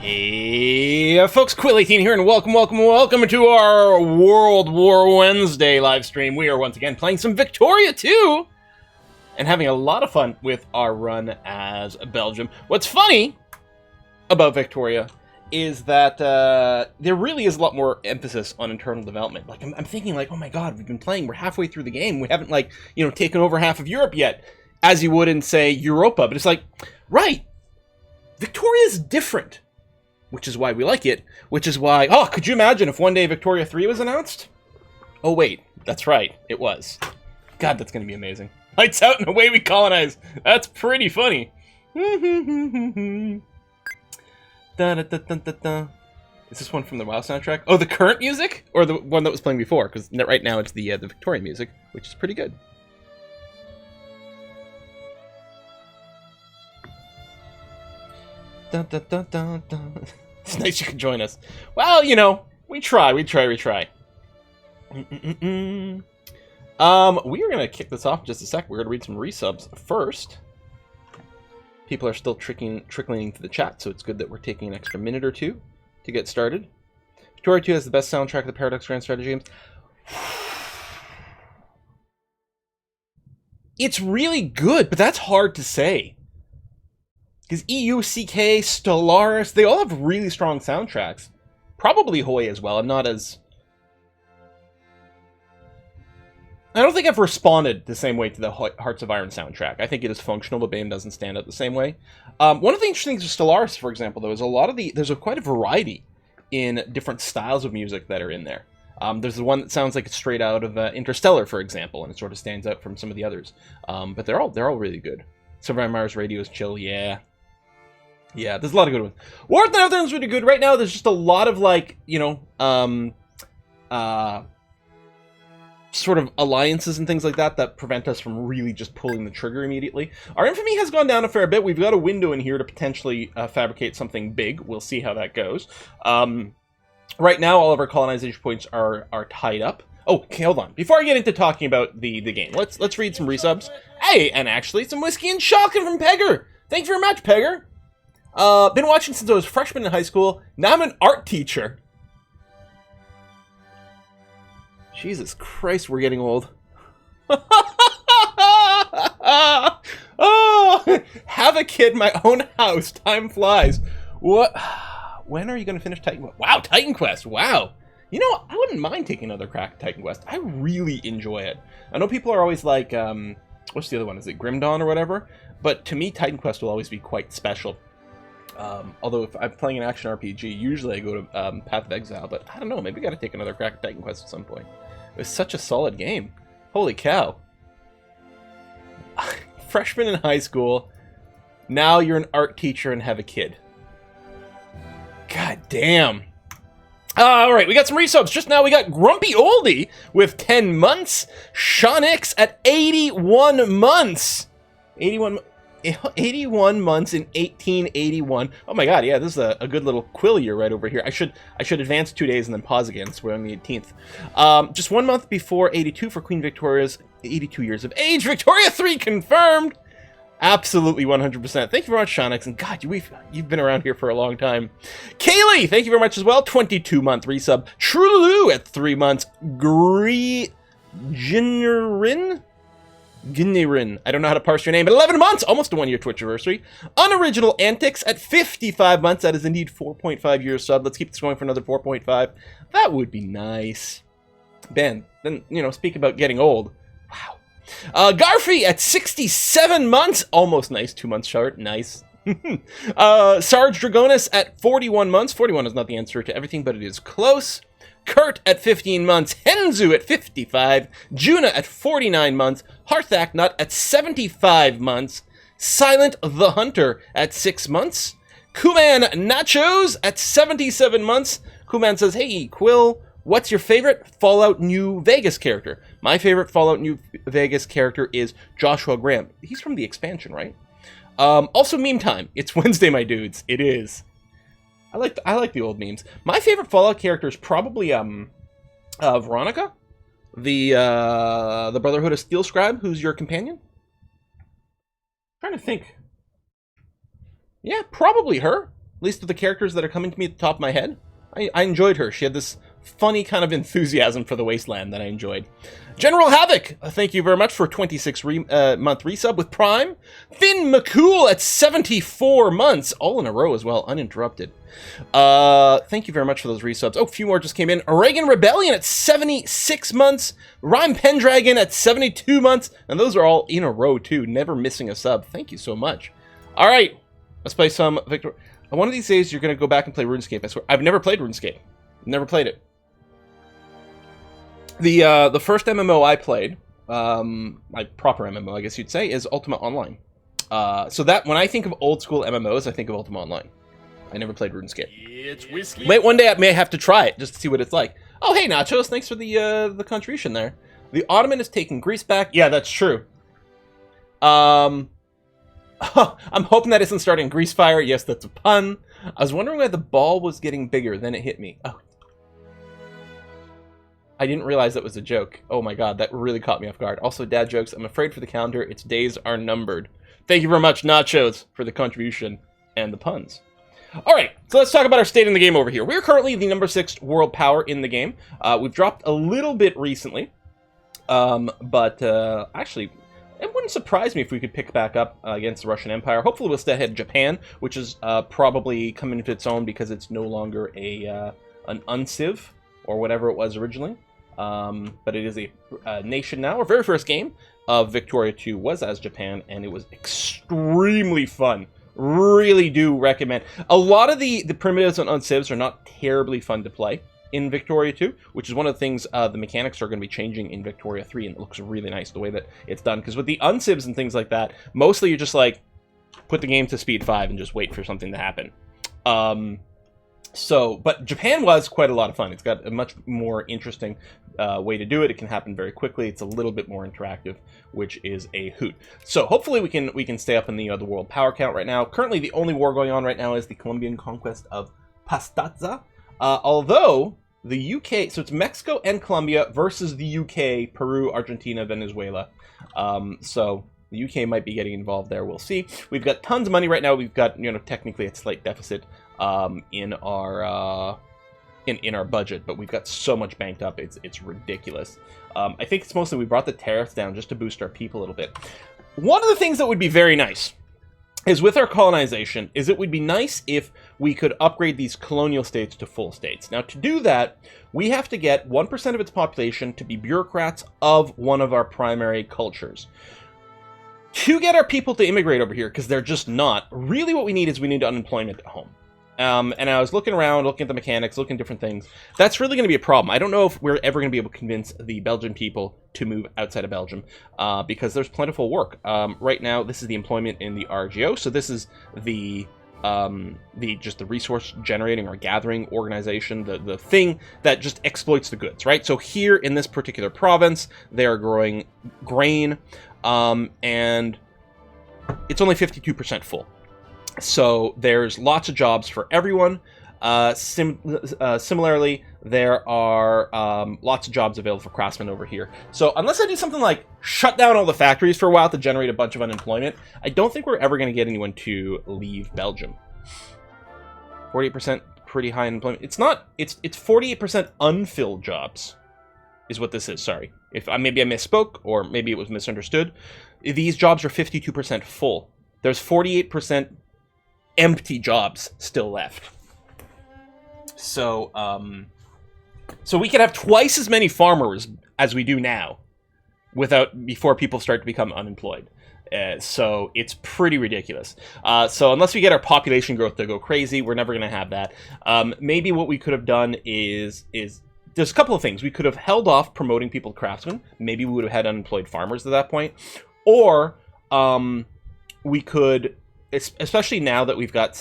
Hey folks, Quill18 here, and welcome to our World War Wednesday live stream. We are once again playing some Victoria 2, and having a lot of fun with our run as Belgium. What's funny about Victoria is that there really is a lot more emphasis on internal development. Like, I'm thinking, like, oh my god, we've been playing, we're halfway through the game, we haven't, like, you know, taken over half of Europe yet, as you would in, say, Europa. But it's like, right, Victoria's different. Which is why we like it, which is why... Oh, could you imagine if one day Victoria 3 was announced? Oh, wait. That's right. It was. God, that's going to be amazing. Lights out and away we colonize. That's pretty funny. Is this one from the WoW soundtrack? Oh, the current music? Or the one that was playing before? Because right now it's the Victorian music, which is pretty good. Dun, dun, dun, dun, dun. It's nice you can join us. Well, you know, we try. We are gonna kick this off in just a sec. We're gonna read some resubs first. People are still trickling into the chat, so it's good that we're taking an extra minute or two to get started. Victoria 2 has the best soundtrack of the Paradox Grand Strategy games. It's really good, but that's hard to say. Because EU, CK, Stellaris, they all have really strong soundtracks. Probably Hoy as well. I'm not as... I don't think I've responded the same way to the Hearts of Iron soundtrack. I think it is functional, but BAME doesn't stand out the same way. One of the interesting things with Stellaris, for example, though, is there's quite a variety in different styles of music that are in there. There's the one that sounds like it's straight out of Interstellar, for example, and it sort of stands out from some of the others. But they're all really good. Survivor Mars Radio is chill, yeah. Yeah, there's a lot of good ones. War of the Netherlands would be good. Right now, there's just a lot of, like, you know, sort of alliances and things like that prevent us from really just pulling the trigger immediately. Our infamy has gone down a fair bit. We've got a window in here to potentially fabricate something big. We'll see how that goes. Right now, all of our colonization points are tied up. Oh, okay, hold on. Before I get into talking about the game, let's read some resubs. Hey, and actually, some whiskey and shotgun from Pegger. Thanks very much, Pegger. Been watching since I was a freshman in high school. Now I'm an art teacher. Jesus Christ, we're getting old. Oh, have a kid, my own house. Time flies. What? When are you going to finish Titan Quest? Wow, Titan Quest. Wow. You know, I wouldn't mind taking another crack at Titan Quest. I really enjoy it. I know people are always like, what's the other one? Is it Grim Dawn or whatever? But to me, Titan Quest will always be quite special. Although if I'm playing an action RPG, usually I go to Path of Exile, but I don't know, maybe I gotta take another crack at Titan Quest at some point. It was such a solid game. Holy cow. Freshman in high school, now you're an art teacher and have a kid. God damn. Alright, we got some resubs. Just now we got Grumpy Oldie with 10 months. Shonix at 81 months. 81 months in 1881. Oh my god, yeah, this is a good little quill year right over here. I should advance 2 days and then pause again, so we're on the 18th. Just 1 month before 82 for Queen Victoria's 82 years of age. Victoria 3 confirmed! Absolutely 100%. Thank you very much, Shonix, and god, you've been around here for a long time. Kaylee, thank you very much as well. 22-month resub. Trululu at 3 months. Gnirin, I don't know how to parse your name, but 11 months, almost a 1-year Twitch anniversary. Unoriginal Antics at 55 months, that is indeed 4.5 years sub. Let's keep this going for another 4.5. That would be nice. Ben, then, you know, speak about getting old. Wow. Garfy at 67 months, almost nice, 2 months short, nice. Sarge Dragonis at 41 months. 41 is not the answer to everything, but it is close. Kurt at 15 months, Henzu at 55, Juna at 49 months, Harthak Nut at 75 months, Silent the Hunter at 6 months, Kuman Nachos at 77 months. Kuman says, hey, Quill, what's your favorite Fallout New Vegas character? My favorite Fallout New Vegas character is Joshua Graham. He's from the expansion, right? Also meme time. It's Wednesday, my dudes. It is. I like the old memes. My favorite Fallout character is probably Veronica, the Brotherhood of Steel Scribe, who's your companion. I'm trying to think. Yeah, probably her. least with the characters that are coming to me at the top of my head. I enjoyed her. She had this funny kind of enthusiasm for the wasteland that I enjoyed. General Havoc, thank you very much for 26-month resub with Prime. Finn McCool at 74 months, all in a row as well, uninterrupted. Thank you very much for those resubs. Oh, a few more just came in. Reagan Rebellion at 76 months. Rhyme Pendragon at 72 months. And those are all in a row, too. Never missing a sub. Thank you so much. All right. Let's play some Victor. One of these days, you're going to go back and play RuneScape. I swear. I've never played RuneScape. Never played it. The first MMO I played, my proper MMO, I guess you'd say, is Ultima Online. So that, when I think of old school MMOs, I think of Ultima Online. I never played RuneScape. It's whiskey. Wait, one day I may have to try it just to see what it's like. Oh, hey, Nachos, thanks for the contribution there. The Ottoman is taking Greece back. Yeah, that's true. I'm hoping that isn't starting Grease fire. Yes, that's a pun. I was wondering why the ball was getting bigger. Then it hit me. Oh. I didn't realize that was a joke. Oh my god, that really caught me off guard. Also, dad jokes. I'm afraid for the calendar. Its days are numbered. Thank you very much, Nachos, for the contribution and the puns. Alright, so let's talk about our state in the game over here. We're currently the number 6 world power in the game. We've dropped a little bit recently. Actually, it wouldn't surprise me if we could pick back up against the Russian Empire. Hopefully we'll stay ahead of Japan, which is probably coming into its own because it's no longer an unciv, or whatever it was originally. But it is a nation now. Our very first game of Victoria 2 was as Japan, and it was extremely fun. Really do recommend. A lot of the primitives on uncivs are not terribly fun to play in Victoria 2, which is one of the things the mechanics are going to be changing in Victoria 3, and it looks really nice the way that it's done. Because with the uncivs and things like that, mostly you're just like, put the game to speed 5 and just wait for something to happen. But Japan was quite a lot of fun. It's got a much more interesting way to do it. It can happen very quickly. It's a little bit more interactive, which is a hoot. So hopefully we can stay up in the world power count right now. Currently, the only war going on right now is the Colombian conquest of Pastaza. Although the UK, so it's Mexico and Colombia versus the UK, Peru, Argentina, Venezuela. So the UK might be getting involved there. We'll see. We've got tons of money right now. We've got technically a slight deficit in our budget, but we've got so much banked up, it's ridiculous. I think it's mostly we brought the tariffs down just to boost our people a little bit. One of the things that would be very nice is with our colonization is it would be nice if we could upgrade these colonial states to full states. Now, to do that, we have to get 1% of its population to be bureaucrats of one of our primary cultures. To get our people to immigrate over here, because they're just not, really what we need is we need unemployment at home. And I was looking around, looking at the mechanics, looking at different things. That's really going to be a problem. I don't know if we're ever going to be able to convince the Belgian people to move outside of Belgium, because there's plentiful work. Right now, this is the employment in the RGO, so this is the resource generating or gathering organization, the thing that just exploits the goods, right? So here in this particular province, they are growing grain, and it's only 52% full. So there's lots of jobs for everyone. Similarly, there are lots of jobs available for craftsmen over here. So unless I do something like shut down all the factories for a while to generate a bunch of unemployment, I don't think we're ever going to get anyone to leave Belgium. 48%, pretty high unemployment. It's not. It's 48% unfilled jobs, is what this is. Sorry, if maybe I misspoke or maybe it was misunderstood. These jobs are 52% full. There's 48% empty jobs still left. So we can have twice as many farmers as we do now before people start to become unemployed. So it's pretty ridiculous. So unless we get our population growth to go crazy, we're never going to have that. Maybe what we could have done is there's a couple of things. We could have held off promoting people to craftsmen. Maybe we would have had unemployed farmers at that point. Or we could, especially now that we've got,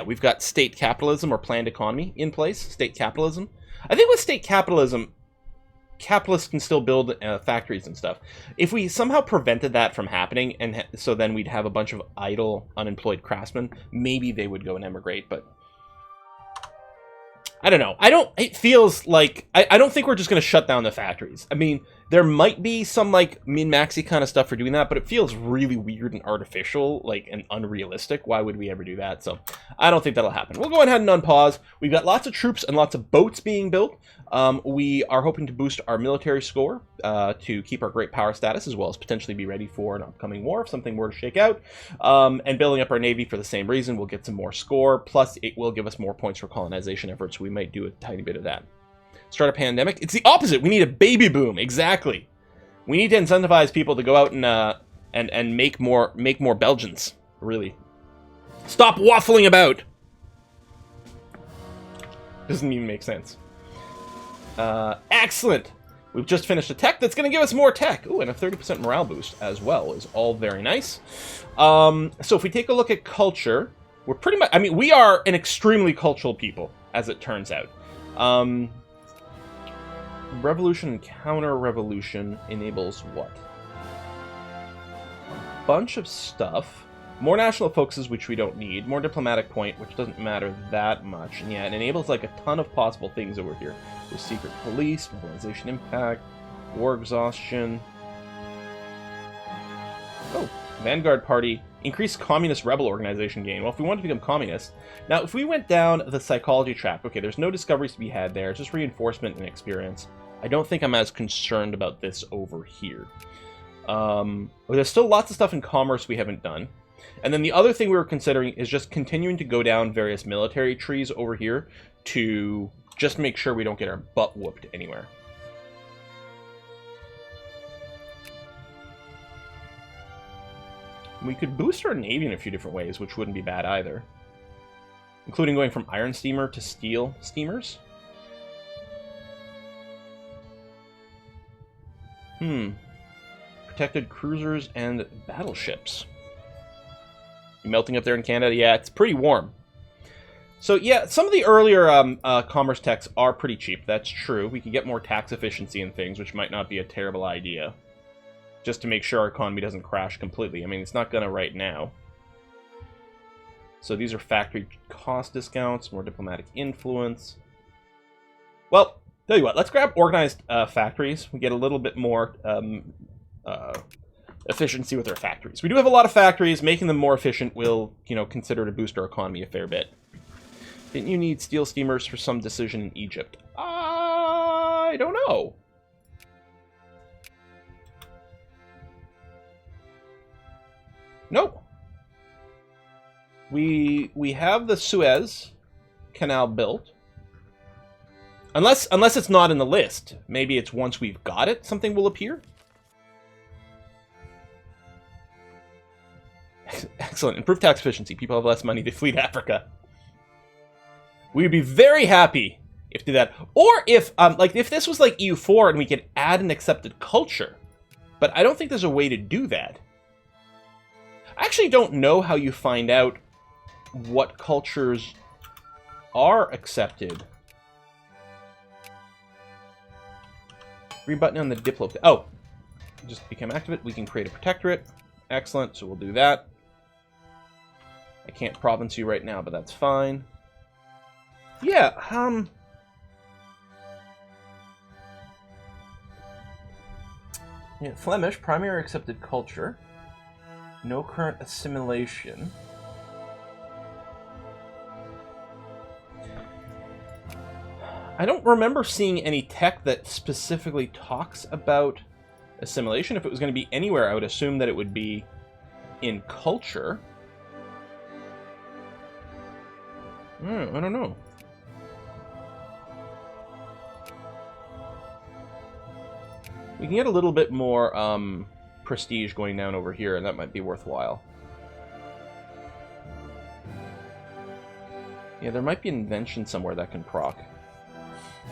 we've got state capitalism or planned economy in place. State capitalism. I think with state capitalism, capitalists can still build factories and stuff. If we somehow prevented that from happening, and so then we'd have a bunch of idle, unemployed craftsmen, maybe they would go and emigrate, but I don't know. It feels like, I don't think we're just going to shut down the factories. I mean, there might be some, like, min-maxy kind of stuff for doing that, but it feels really weird and artificial, like, and unrealistic. Why would we ever do that? So, I don't think that'll happen. We'll go ahead and unpause. We've got lots of troops and lots of boats being built. We are hoping to boost our military score to keep our great power status, as well as potentially be ready for an upcoming war if something were to shake out. And building up our navy for the same reason. We'll get some more score, plus it will give us more points for colonization efforts. We might do a tiny bit of that. Start a pandemic? It's the opposite. We need a baby boom. Exactly. We need to incentivize people to go out and make more Belgians. Really. Stop waffling about. Doesn't even make sense. Excellent. We've just finished a tech that's going to give us more tech. Ooh, and a 30% morale boost as well is all very nice. So if we take a look at culture, we're pretty much, I mean, we are an extremely cultural people, as it turns out. Revolution and counter-revolution enables what? A bunch of stuff. More national focuses, which we don't need. More diplomatic point, which doesn't matter that much. And yeah, it enables like a ton of possible things over here. With secret police, mobilization impact, war exhaustion. Oh, Vanguard Party. Increased communist rebel organization gain. Well, if we want to become communist. Now, if we went down the psychology track, okay, there's no discoveries to be had there. It's just reinforcement and experience. I don't think I'm as concerned about this over here. There's still lots of stuff in commerce we haven't done. And then the other thing we were considering is just continuing to go down various military trees over here to just make sure we don't get our butt whooped anywhere. We could boost our navy in a few different ways, which wouldn't be bad either. Including going from iron steamer to steel steamers. Protected cruisers and battleships. You melting up there in Canada? Yeah, it's pretty warm. So yeah, some of the earlier commerce techs are pretty cheap. That's true. We could get more tax efficiency and things, which might not be a terrible idea. Just to make sure our economy doesn't crash completely. I mean, it's not gonna right now. So these are factory cost discounts, more diplomatic influence. Well, tell you what, let's grab organized factories. We get a little bit more efficiency with our factories. We do have a lot of factories. Making them more efficient will, you know, consider to boost our economy a fair bit. Didn't you need steel steamers for some decision in Egypt? I don't know. Nope. We have the Suez Canal built. Unless it's not in the list. Maybe it's once we've got it, something will appear. Excellent. Improved tax efficiency. People have less money to flee to Africa. We'd be very happy if do that. Or if, like, if this was like EU4 and we could add an accepted culture. But I don't think there's a way to do that. I actually don't know how you find out what cultures are accepted. Green button on the Diplo. Oh, just become active. We can create a protectorate. Excellent. So we'll do that. I can't province you right now, but that's fine. Yeah. Yeah, Flemish primary accepted culture. No current assimilation. I don't remember seeing any tech that specifically talks about assimilation. If it was going to be anywhere, I would assume that it would be in culture. I don't know. We can get a little bit more prestige going down over here, and that might be worthwhile. Yeah, there might be an invention somewhere that can proc.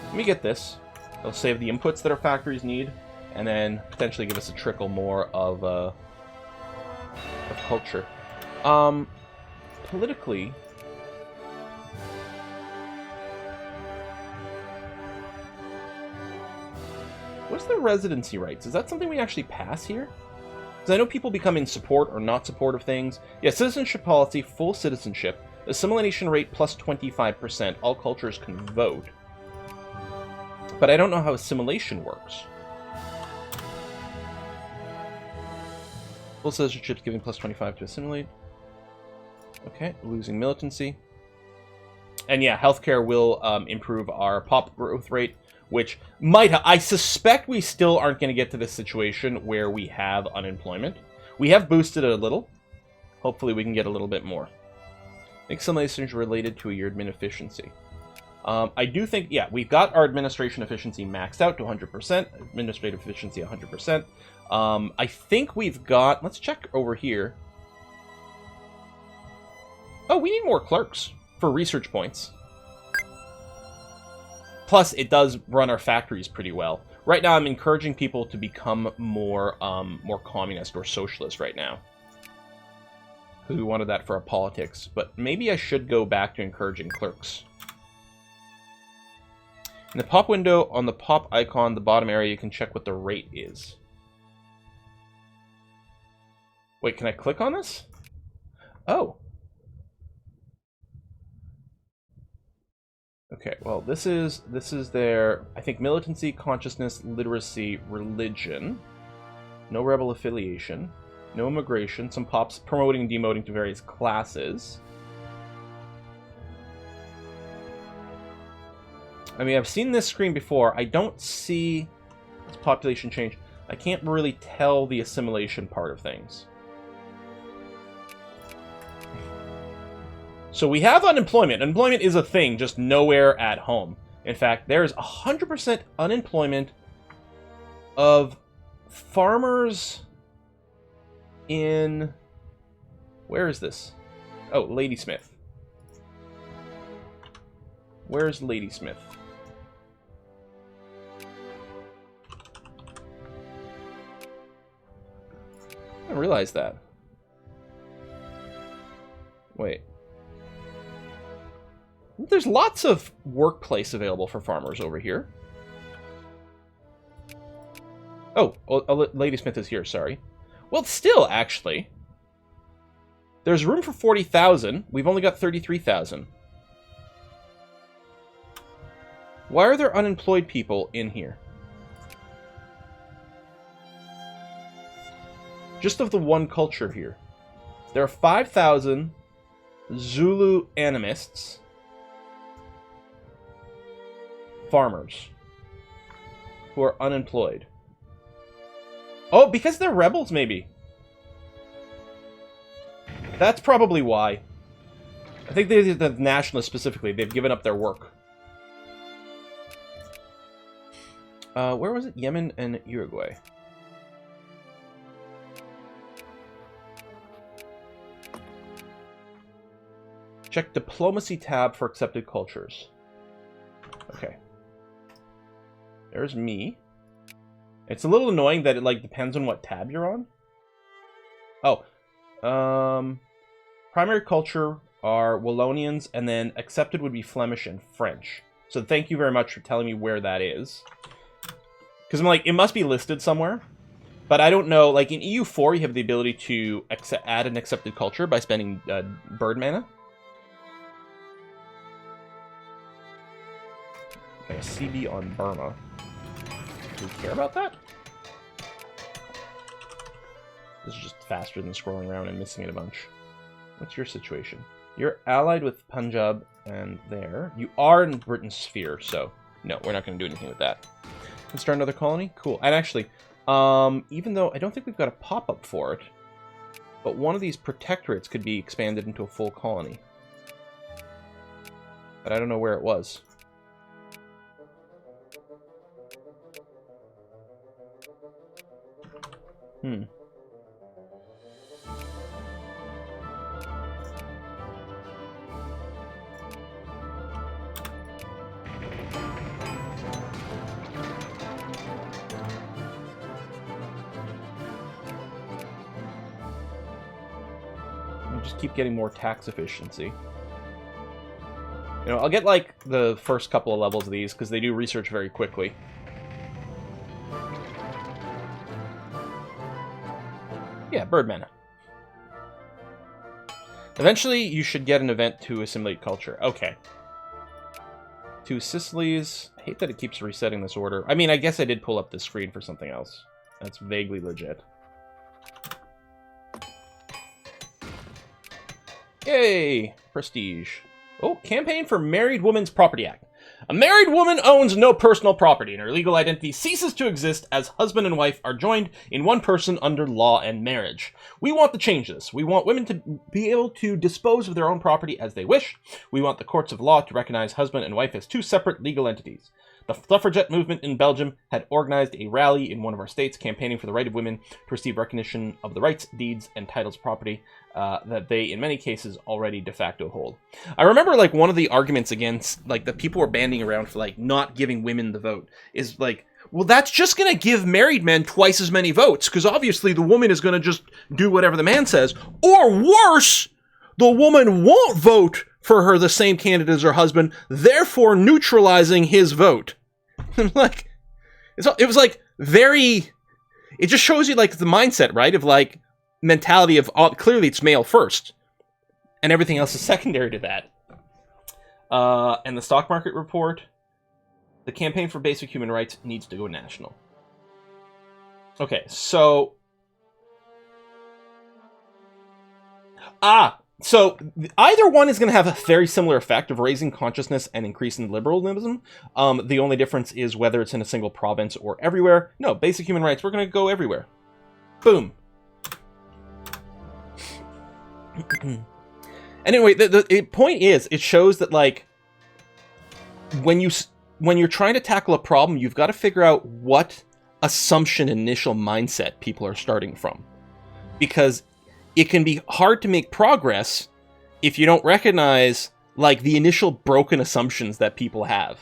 Let me get this. It'll save the inputs that our factories need, and then potentially give us a trickle more of culture. Politically, what's the residency rights? Is that something we actually pass here? Because I know people become in support or not support of things. Yeah, citizenship policy, full citizenship. Assimilation rate plus 25%. All cultures can vote. But I don't know how assimilation works. Full citizenships giving plus 25 to assimilate. Okay, losing militancy. And yeah, healthcare will improve our pop growth rate, which might... I suspect we still aren't going to get to this situation where we have unemployment. We have boosted it a little. Hopefully we can get a little bit more. Assimilation is related to your admin efficiency. I do think, yeah, we've got our administration efficiency maxed out to 100%. Administrative efficiency 100%. I think we've got... Let's check over here. Oh, we need more clerks for research points. Plus, it does run our factories pretty well. Right now, I'm encouraging people to become more communist or socialist right now. Because we wanted that for our politics. But maybe I should go back to encouraging clerks. In the pop window, on the pop icon, the bottom area, you can check what the rate is. Wait, can I click on this? Oh. Okay, well, this is their, I think, militancy, consciousness, literacy, religion. No rebel affiliation. No immigration. Some pops promoting and demoting to various classes. I mean, I've seen this screen before. I don't see this population change. I can't really tell the assimilation part of things. So we have unemployment. Unemployment is a thing, just nowhere at home. In fact, there's 100% unemployment of farmers in... Where is this? Oh, Ladysmith. Where's Ladysmith? I didn't realize that. Wait. There's lots of workplace available for farmers over here. Oh, Ladysmith is here, sorry. Well, still, actually. There's room for 40,000. We've only got 33,000. Why are there unemployed people in here? Just of the one culture here. There are 5,000 Zulu animists. Farmers who are unemployed. Oh, because they're rebels, maybe. That's probably why. I think they're the nationalists specifically. They've given up their work. Where was it? Yemen and Uruguay. Check diplomacy tab for accepted cultures. Okay. There's me. It's a little annoying that it, like, depends on what tab you're on. Oh. Primary culture are Wallonians, and then accepted would be Flemish and French. So thank you very much for telling me where that is. Because I'm like, it must be listed somewhere. But I don't know. Like, in EU4, you have the ability to add an accepted culture by spending bird mana. Okay, a CB on Burma. Do we care about that? This is just faster than scrolling around and missing it a bunch. What's your situation? You're allied with Punjab and there. You are in Britain's sphere, so no, we're not going to do anything with that. Can start another colony? Cool. And actually, even though I don't think we've got a pop-up for it, but one of these protectorates could be expanded into a full colony. But I don't know where it was. Hmm. Just keep getting more tax efficiency. You know, I'll get like the first couple of levels of these because they do research very quickly. Yeah, bird mana. Eventually, you should get an event to assimilate culture. Okay. 2 Sicilies. I hate that it keeps resetting this order. I mean, I guess I did pull up the screen for something else. That's vaguely legit. Yay! Prestige. Oh, campaign for Married Women's Property Act. A married woman owns no personal property, and her legal identity ceases to exist as husband and wife are joined in one person under law and marriage. We want to change this. We want women to be able to dispose of their own property as they wish. We want the courts of law to recognize husband and wife as 2 separate legal entities. The suffragette movement in Belgium had organized a rally in one of our states campaigning for the right of women to receive recognition of the rights, deeds, and titles of property that they, in many cases, already de facto hold. I remember, like, one of the arguments against, like, the people were banding around for, like, not giving women the vote is, like, well, that's just going to give married men twice as many votes, because obviously the woman is going to just do whatever the man says. Or worse, the woman won't vote for her the same candidate as her husband, therefore neutralizing his vote. Like, it was like very, it just shows you like the mindset, right? Of like mentality of clearly it's male first and everything else is secondary to that. And the stock market report, the campaign for basic human rights needs to go national. Okay, so so either one is going to have a very similar effect of raising consciousness and increasing liberalism. The only difference is whether it's in a single province or everywhere. No, basic human rights, we're going to go everywhere. Boom. Anyway, the point is, it shows that, like, when you're trying to tackle a problem, you've got to figure out what assumption, initial mindset people are starting from. Because it can be hard to make progress if you don't recognize, like, the initial broken assumptions that people have.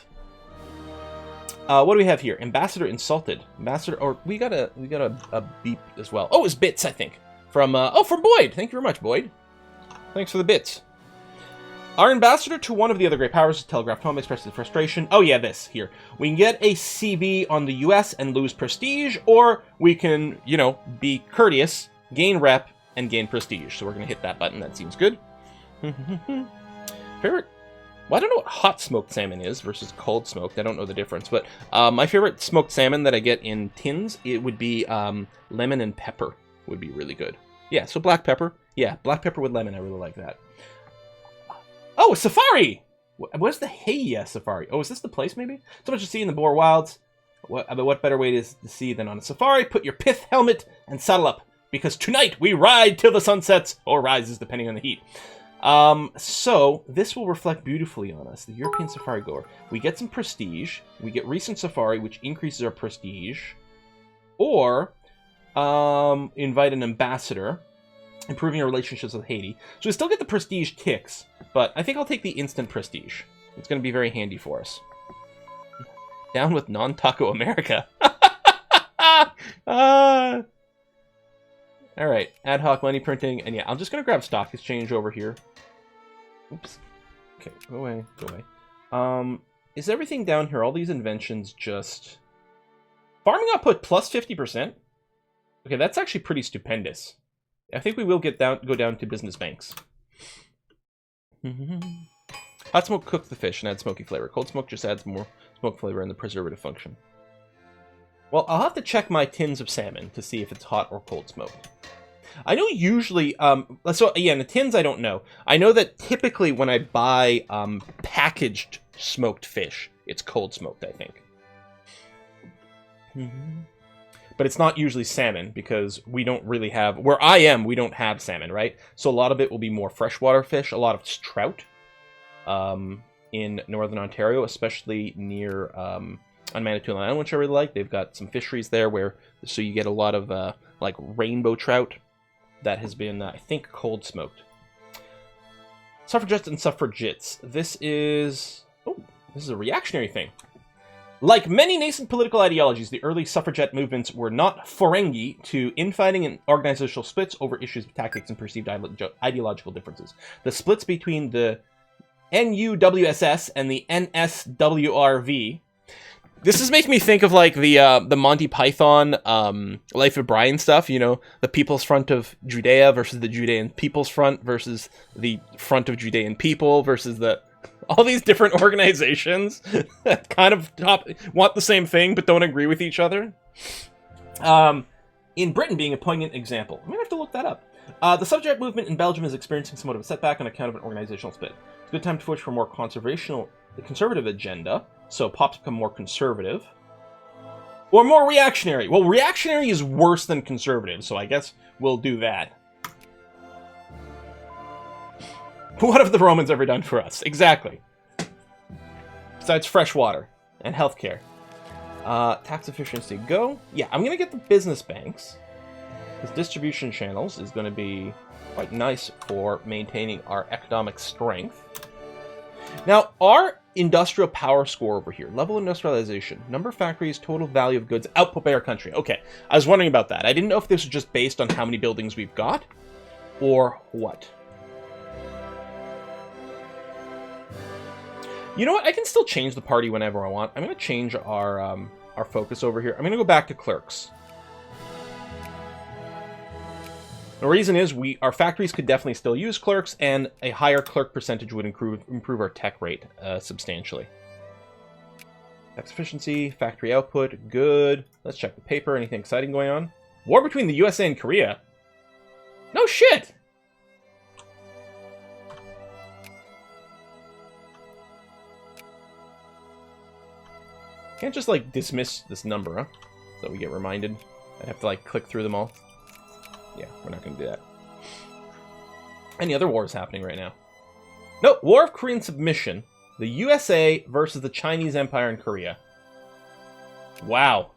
What do we have here? Ambassador insulted. Ambassador, or we got a beep as well. Oh, it's bits, I think. From Boyd. Thank you very much, Boyd. Thanks for the bits. Our ambassador to one of the other great powers has telegraphed home, expressed his frustration. Oh yeah, this, here. We can get a CB on the US and lose prestige, or we can, you know, be courteous, gain rep, and gain prestige. So we're going to hit that button. That seems good. Favorite? Well, I don't know what hot smoked salmon is versus cold smoked. I don't know the difference. But my favorite smoked salmon that I get in tins, it would be lemon and pepper would be really good. Yeah, so black pepper. Yeah, black pepper with lemon. I really like that. Oh, a safari! Where's the Hey Safari? Oh, is this the place, maybe? So much to see in the Boer Wilds. What better way to see than on a safari? Put your pith helmet and saddle up, because tonight we ride till the sun sets, or rises, depending on the heat. So this will reflect beautifully on us, the European safari goer. We get some prestige. We get recent safari, which increases our prestige. Or invite an ambassador, improving our relationships with Haiti. So we still get the prestige ticks, but I think I'll take the instant prestige. It's going to be very handy for us. Down with non-taco America. Alright, ad hoc money printing, and yeah, I'm just going to grab stock exchange over here. Oops. Okay, go away, go away. Is everything down here, all these inventions just... Farming output plus 50%? Okay, that's actually pretty stupendous. I think we will go down to business banks. Hot smoke cooks the fish and adds smoky flavor. Cold smoke just adds more smoke flavor and the preservative function. Well, I'll have to check my tins of salmon to see if it's hot or cold smoked. I know usually, so yeah, in the tins I don't know. I know that typically when I buy packaged smoked fish, it's cold smoked, I think. But it's not usually salmon, because we don't really have, where I am, we don't have salmon, right? So a lot of it will be more freshwater fish, a lot of trout in northern Ontario, especially near on Manitoulin Island, which I really like. They've got some fisheries there where, so you get a lot of like rainbow trout that has been, I think, cold smoked. Suffragettes and suffragettes. This is a reactionary thing. Like many nascent political ideologies, the early suffragette movements were not forengi to infighting and organizational splits over issues of tactics and perceived ideological differences. The splits between the NUWSS and the NSWRV This is making me think of like the Monty Python Life of Brian stuff. You know, the People's Front of Judea versus the Judean People's Front versus the Front of Judean People versus all these different organizations that kind of want the same thing but don't agree with each other. In Britain being a poignant example. I'm gonna have to look that up. The subject movement in Belgium is experiencing somewhat of a setback on account of an organizational split. It's a good time to push for a more conservative agenda. So pops become more conservative. Or more reactionary. Well, reactionary is worse than conservative, so I guess we'll do that. What have the Romans ever done for us? Exactly. Besides fresh water and healthcare. Tax efficiency, go. Yeah, I'm going to get the business banks. Because distribution channels is going to be quite nice for maintaining our economic strength. Now, our industrial power score over here, level of industrialization, number of factories, total value of goods, output by our country. Okay, I was wondering about that. I didn't know if this was just based on how many buildings we've got, or what. You know what? I can still change the party whenever I want. I'm going to change our focus over here. I'm going to go back to clerks. The reason is our factories could definitely still use clerks, and a higher clerk percentage would improve our tech rate substantially. Tax efficiency, factory output, good. Let's check the paper. Anything exciting going on? War between the USA and Korea. No shit! Can't just, like, dismiss this number, huh? So we get reminded. I'd have to, like, click through them all. Yeah, we're not going to do that. Any other wars happening right now? No, War of Korean Submission. The USA versus the Chinese Empire in Korea. Wow.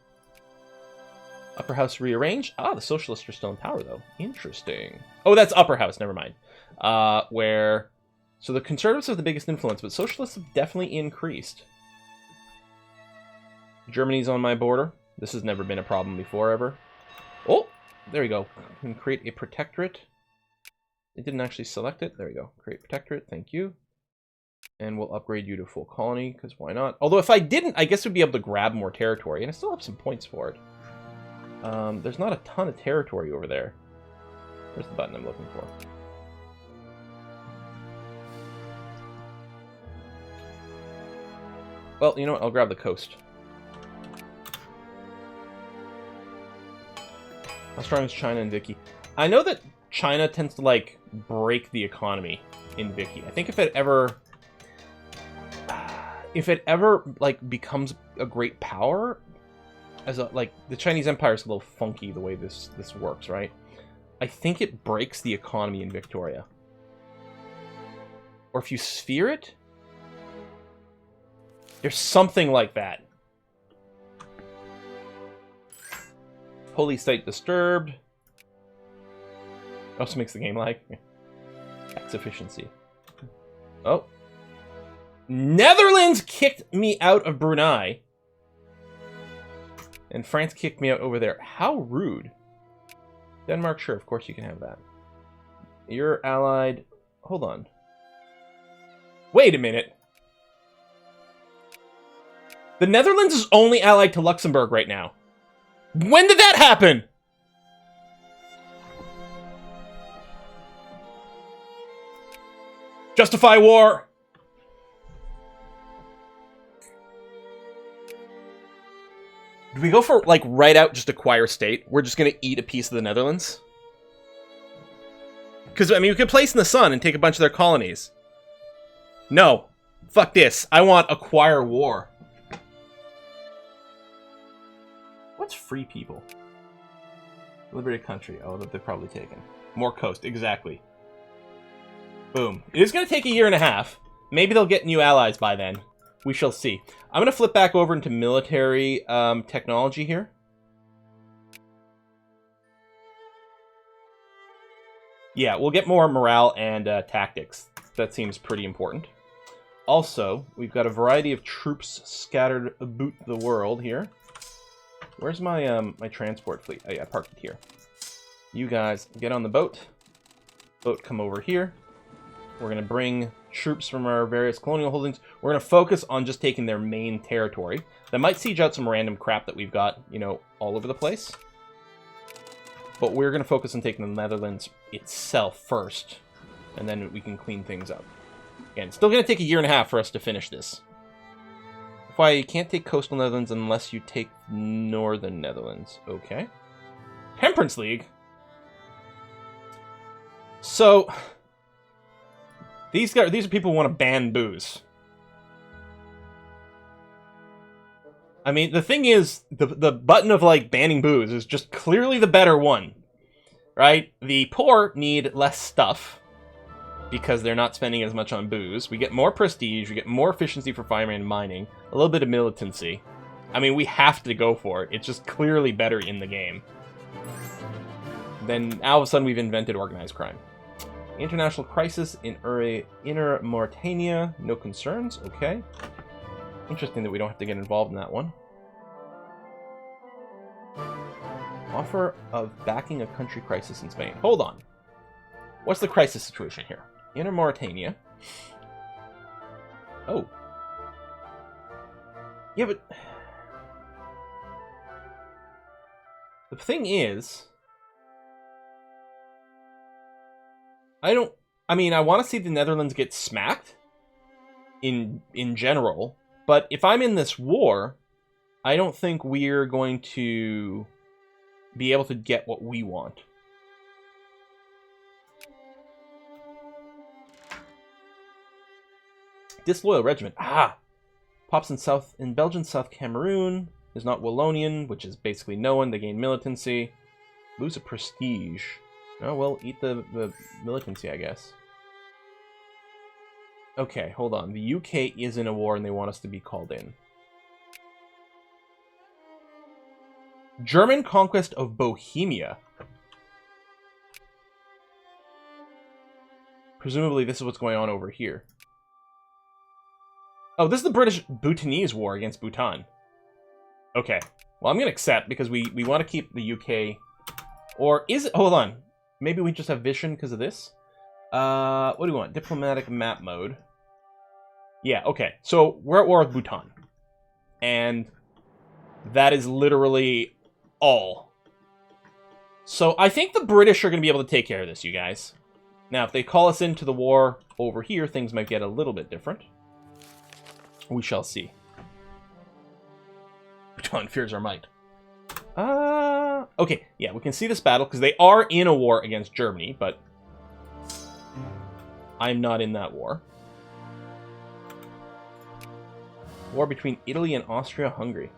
Upper House rearranged. Ah, the Socialists are still in power, though. Interesting. Oh, that's Upper House. Never mind. So the Conservatives have the biggest influence, but Socialists have definitely increased. Germany's on my border. This has never been a problem before, ever. Oh, there we go. We can create a protectorate. It didn't actually select it. There we go. Create protectorate. Thank you. And we'll upgrade you to full colony, because why not? Although if I didn't, I guess we'd be able to grab more territory, and I still have some points for it. There's not a ton of territory over there. Where's the button I'm looking for? Well, you know what? I'll grab the coast. How strong is China and Vicky? I know that China tends to, like, break the economy in Vicky. I think if it ever, like, becomes a great power, as a, like, the Chinese Empire is a little funky the way this works, right? I think it breaks the economy in Victoria. Or if you sphere it, there's something like that. Holy site disturbed. Also makes the game lag. Tax efficiency. Oh. Netherlands kicked me out of Brunei. And France kicked me out over there. How rude. Denmark, sure, of course you can have that. You're allied. Hold on. Wait a minute. The Netherlands is only allied to Luxembourg right now. When did that happen? Justify war. Do we go for, like, right out just acquire state? We're just going to eat a piece of the Netherlands? Because, I mean, we could place in the sun and take a bunch of their colonies. No. Fuck this. I want acquire war. What's free people? Liberated country. Oh, they're probably taken. More coast. Exactly. Boom. It is going to take a year and a half. Maybe they'll get new allies by then. We shall see. I'm going to flip back over into military technology here. Yeah, we'll get more morale and tactics. That seems pretty important. Also, we've got a variety of troops scattered about the world here. Where's my my transport fleet? Oh, yeah, I parked it here. You guys get on the boat. Boat, come over here. We're going to bring troops from our various colonial holdings. We're going to focus on just taking their main territory. That might siege out some random crap that we've got, you know, all over the place. But we're going to focus on taking the Netherlands itself first. And then we can clean things up. Again, it's still going to take a year and a half for us to finish this. Why, you can't take coastal Netherlands unless you take northern Netherlands. Okay. Temperance League? So, these are people who want to ban booze. I mean, the thing is, the button of, like, banning booze is just clearly the better one. Right? The poor need less stuff, because they're not spending as much on booze. We get more prestige, we get more efficiency for farming and mining, a little bit of militancy. I mean, we have to go for it. It's just clearly better in the game. Then, all of a sudden, we've invented organized crime. International crisis in Inner Mauritania. No concerns. Okay. Interesting that we don't have to get involved in that one. Offer of backing a country crisis in Spain. Hold on. What's the crisis situation here? Inner Mauritania. Oh. Yeah, but... the thing is... I mean, I want to see the Netherlands get smacked in general, but if I'm in this war, I don't think we're going to be able to get what we want. Disloyal regiment. Ah! Pops in Belgium, South Cameroon. Is not Wallonian, which is basically no one. They gain militancy. Lose a prestige. Oh, well, eat the militancy, I guess. Okay, hold on. The UK is in a war and they want us to be called in. German conquest of Bohemia. Presumably this is what's going on over here. Oh, this is the British Bhutanese war against Bhutan. Okay. Well, I'm going to accept because we want to keep the UK. Or is it... hold on. Maybe we just have vision because of this. What do we want? Diplomatic map mode. Yeah, okay. So we're at war with Bhutan. And that is literally all. So I think the British are going to be able to take care of this, you guys. Now, if they call us into the war over here, things might get a little bit different. We shall see. Bhutan fears our might. Okay, yeah, we can see this battle, because they are in a war against Germany, but I'm not in that war. War between Italy and Austria-Hungary.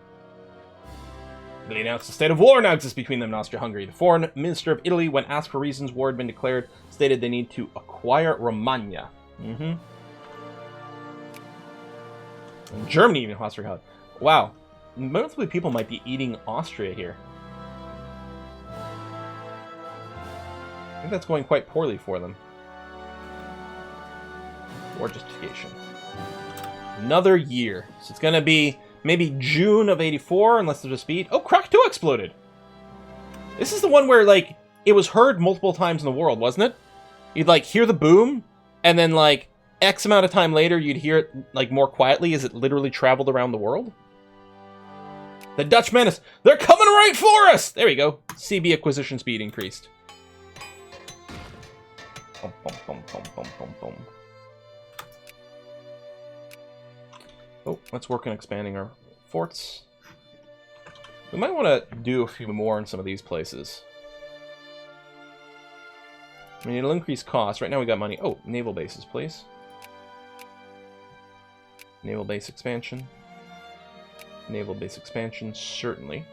Italy announced a state of war now exists between them and Austria-Hungary. The foreign minister of Italy, when asked for reasons war had been declared, stated they need to acquire Romagna. And Germany even Austria. Wow. Multiple people might be eating Austria here. I think that's going quite poorly for them. War justification. Another year. So it's going to be maybe June of 84, unless there's a speed. Oh, Krakatoa exploded! This is the one where, like, it was heard multiple times in the world, wasn't it? You'd, like, hear the boom, and then, like, X amount of time later, you'd hear it, like, more quietly as it literally traveled around the world. The Dutch menace. They're coming right for us! There we go. CB acquisition speed increased. Boom, boom, boom, boom, boom, boom, boom. Oh, let's work on expanding our forts. We might want to do a few more in some of these places. I mean, it'll increase costs. Right now we got money. Oh, naval bases, please. Naval base expansion. Naval base expansion, certainly.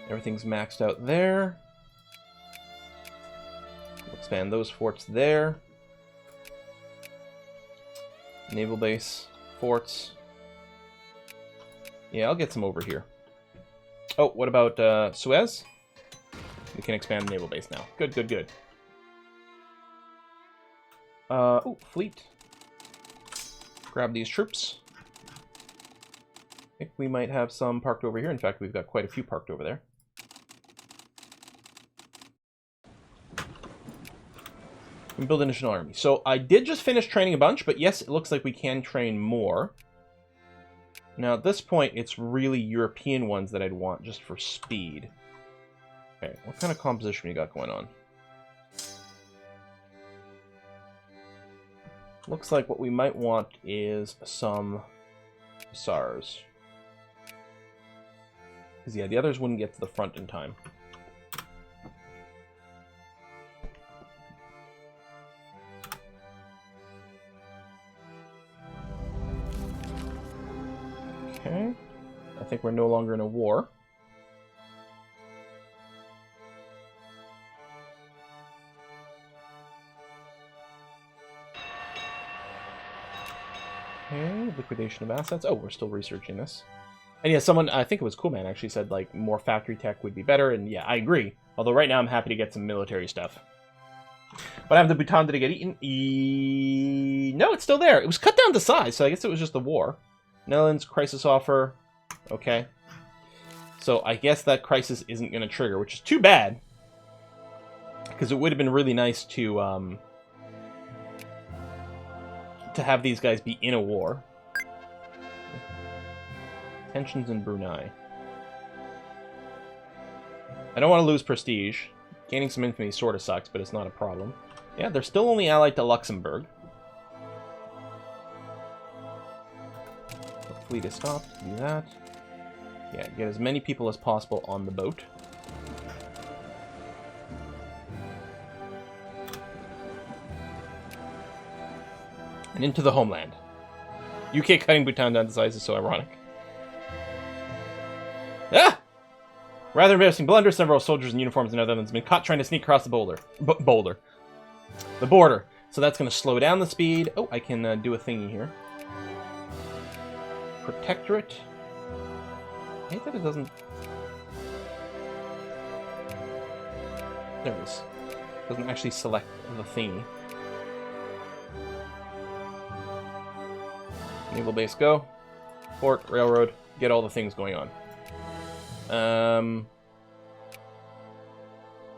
Everything's maxed out there. We'll expand those forts there. Naval base, forts. Yeah, I'll get some over here. Oh, what about Suez? We can expand the naval base now. Good, good, good. Oh, fleet. Grab these troops. I think we might have some parked over here. In fact, we've got quite a few parked over there. We can build an additional army. So I did just finish training a bunch, but yes, it looks like we can train more. Now at this point, it's really European ones that I'd want just for speed. Okay, what kind of composition we got going on? Looks like what we might want is some SARs. Because yeah, the others wouldn't get to the front in time. Okay, I think we're no longer in a war. Okay, liquidation of assets. Oh, we're still researching this. And yeah, someone, I think it was Cool Man, actually said, like, more factory tech would be better, and yeah, I agree. Although right now I'm happy to get some military stuff. But I have the Bhutan, did it get eaten? No, it's still there. It was cut down to size, so I guess it was just the war. Netherlands, crisis offer. Okay. So I guess that crisis isn't going to trigger, which is too bad. Because it would have been really nice to have these guys be in a war. Tensions in Brunei. I don't want to lose prestige. Gaining some infamy sort of sucks, but it's not a problem. Yeah, they're still only allied to Luxembourg. The fleet is stopped. Do that. Yeah, get as many people as possible on the boat. And into the homeland. UK cutting Bhutan down to size is so ironic. Ah! Rather embarrassing blunder, several soldiers in uniforms in the Netherlands have been caught trying to sneak across the the border. So that's going to slow down the speed. Oh, I can do a thingy here. Protectorate. I hate that it doesn't... There it is. It doesn't actually select the thingy. Naval base, go. Port, railroad, get all the things going on.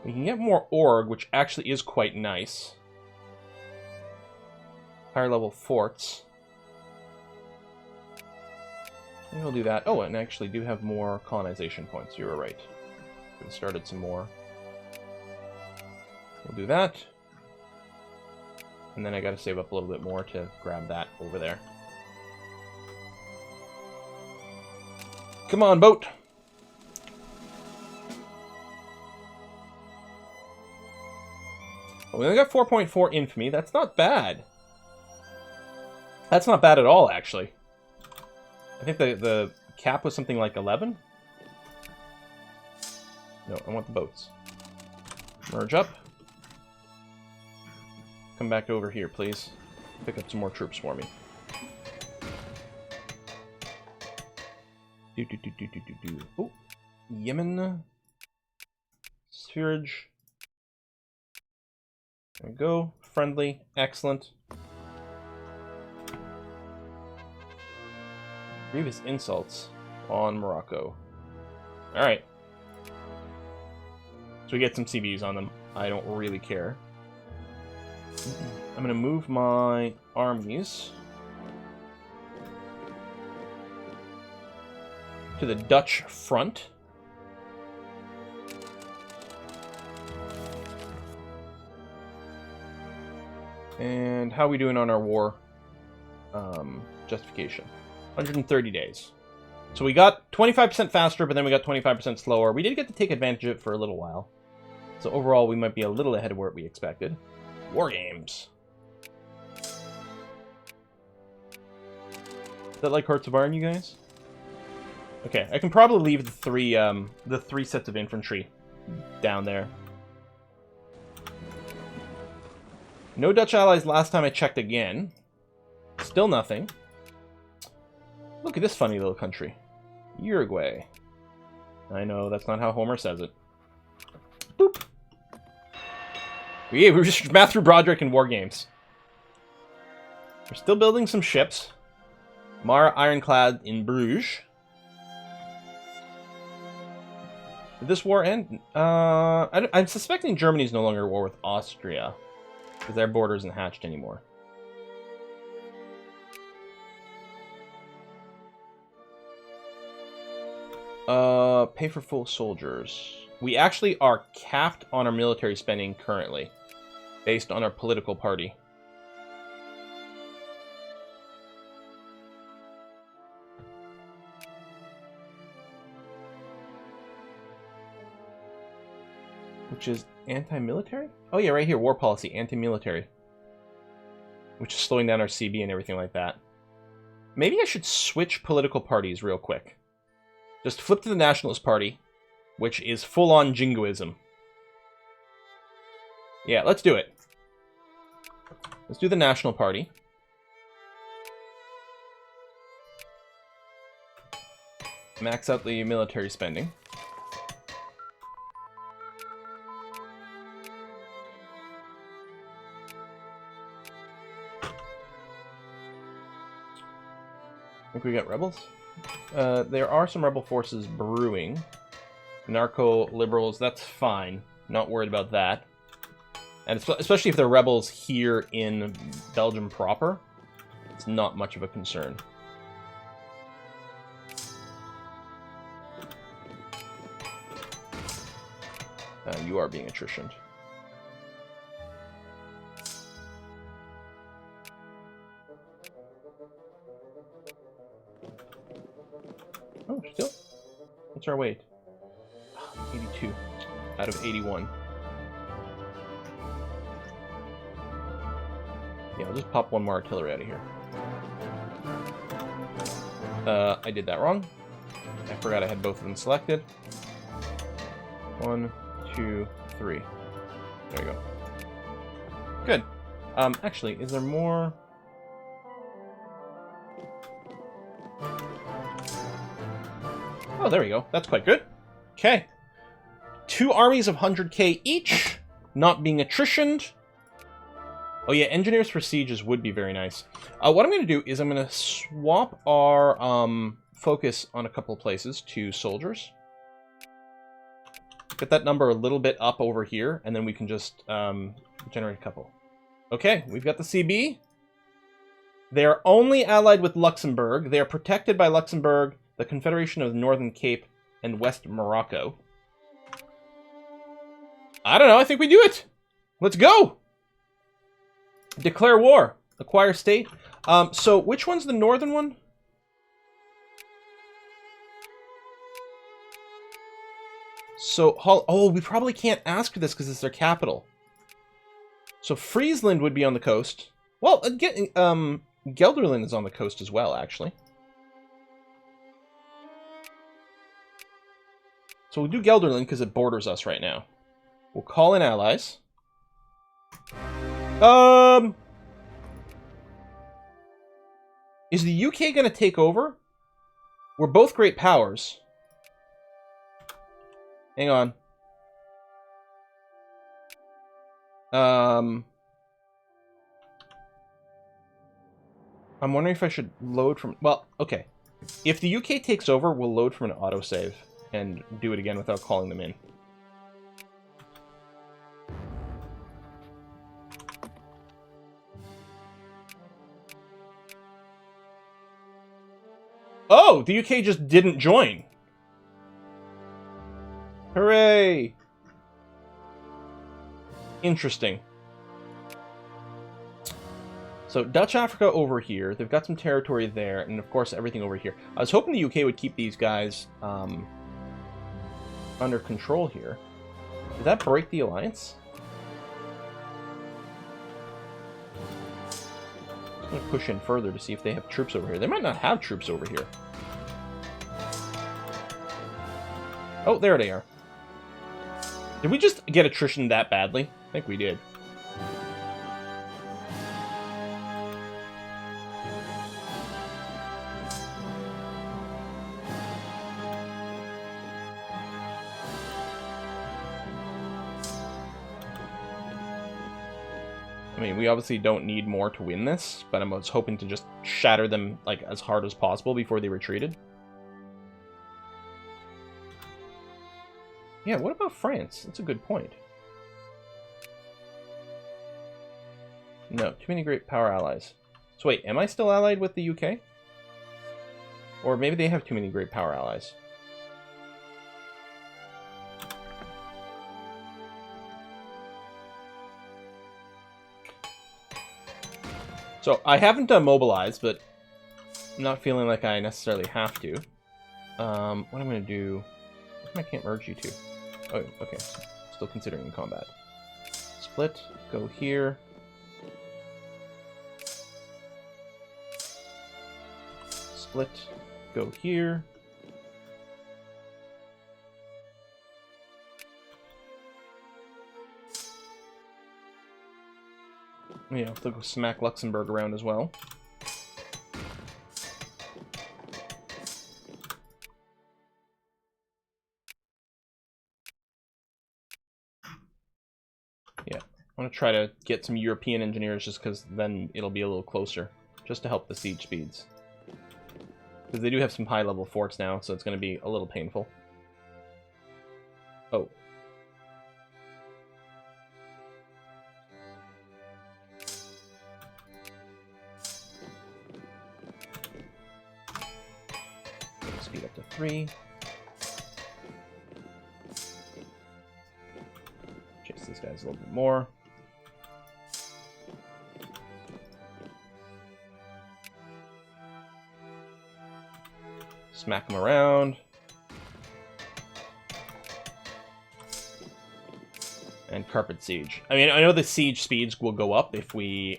We can get more org, which actually is quite nice. Higher level forts. Maybe we'll do that. Oh, and actually do have more colonization points. You were right. Could have started some more. We'll do that. And then I gotta save up a little bit more to grab that over there. Come on, boat! We only got 4.4 infamy. That's not bad. That's not bad at all, actually. I think the cap was something like 11? No, I want the boats. Merge up. Come back over here, please. Pick up some more troops for me. Oh, Yemen. Spherage. There we go. Friendly. Excellent. Grievous insults on Morocco. Alright. So we get some CBs on them. I don't really care. I'm going to move my armies to the Dutch front. And how are we doing on our war justification? 130 days. So we got 25% faster, but then we got 25% slower. We did get to take advantage of it for a little while. So overall, we might be a little ahead of where we expected. War games. Is that like Hearts of Iron, you guys? Okay, I can probably leave the three sets of infantry down there. No Dutch allies last time I checked again. Still nothing. Look at this funny little country. Uruguay. I know, that's not how Homer says it. Boop. We just math through Broderick in war games. We're still building some ships. Mara Ironclad in Bruges. Did this war end? I'm suspecting Germany's no longer at war with Austria. Because their border isn't hatched anymore. Pay for full soldiers. We actually are capped on our military spending currently, based on our political party. Which is anti-military? Oh yeah, right here, war policy, anti-military. Which is slowing down our CB and everything like that. Maybe I should switch political parties real quick. Just flip to the Nationalist Party, which is full-on jingoism. Yeah, let's do it. Let's do the National Party. Max out the military spending. I think we got rebels. There are some rebel forces brewing. Narco-liberals, that's fine. Not worried about that. And especially if they're rebels here in Belgium proper, it's not much of a concern. You are being attritioned. Oh, still? What's our weight? 82 out of 81. Yeah, I'll just pop one more artillery out of here. I did that wrong. I forgot I had both of them selected. 1, 2, 3. There we go. Good. Actually, is there more? Oh, there we go. That's quite good. Okay. 2 armies of 100k each, not being attritioned. Oh yeah, engineers for sieges would be very nice. What I'm going to do is I'm going to swap our focus on a couple of places to soldiers. Get that number a little bit up over here, and then we can just generate a couple. Okay, we've got the CB. They are only allied with Luxembourg. They are protected by Luxembourg, the Confederation of the Northern Cape, and West Morocco. I don't know, I think we do it! Let's go! Declare war. Acquire state. So which one's the northern one? So, oh, we probably can't ask for this because it's their capital. So Friesland would be on the coast. Well, Gelderland is on the coast as well, actually. So we'll do Gelderland because it borders us right now. We'll call in allies. Is the UK going to take over? We're both great powers. Hang on. I'm wondering if I should load from... Well, okay. If the UK takes over, we'll load from an autosave and do it again without calling them in. Oh, the UK just didn't join. Hooray! Interesting. So Dutch Africa over here. They've got some territory there, and of course everything over here. I was hoping the UK would keep these guys under control here. Did that break the alliance? I'm going to push in further to see if they have troops over here. They might not have troops over here. Oh, there they are. Did we just get attrition that badly? I think we did. I mean, we obviously don't need more to win this, but I was hoping to just shatter them like as hard as possible before they retreated. Yeah, what about France? That's a good point. No, too many great power allies. So wait, am I still allied with the UK? Or maybe they have too many great power allies. So I haven't mobilized, but I'm not feeling like I necessarily have to. What I'm going to do... I can't merge you two. Oh, okay. Still considering combat. Split. Go here. Split. Go here. Yeah, they'll go smack Luxembourg around as well. Yeah, I want to try to get some European engineers just because then it'll be a little closer, just to help the siege speeds. Because they do have some high-level forts now, so it's going to be a little painful. Oh. Speed up to 3. Chase these guys a little bit more. Smack them around. And carpet siege. I mean, I know the siege speeds will go up if we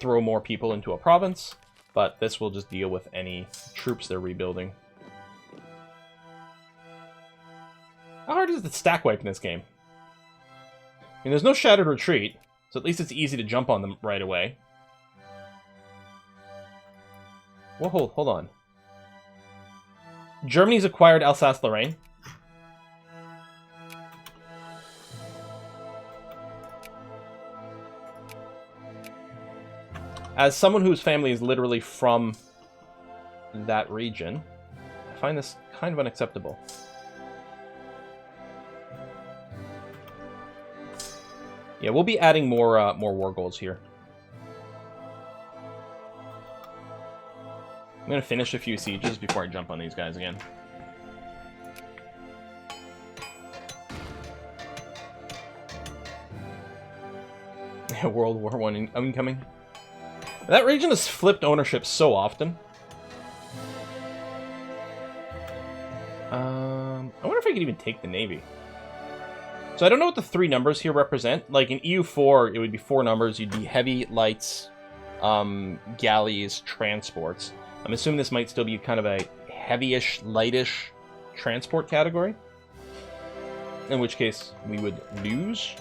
throw more people into a province, but this will just deal with any troops they're rebuilding. How hard is the stack wipe in this game? I mean, there's no shattered retreat, so at least it's easy to jump on them right away. Whoa, hold on. Germany's acquired Alsace-Lorraine. As someone whose family is literally from that region, I find this kind of unacceptable. Yeah, we'll be adding more war goals here. I'm going to finish a few sieges before I jump on these guys again. World War I incoming. That region has flipped ownership so often. I wonder if I could even take the Navy. So I don't know what the 3 numbers here represent. Like in EU4, it would be 4 numbers. You'd be heavy, lights, galleys, transports. I'm assuming this might still be kind of a heavy-ish, lightish transport category. In which case, we would lose.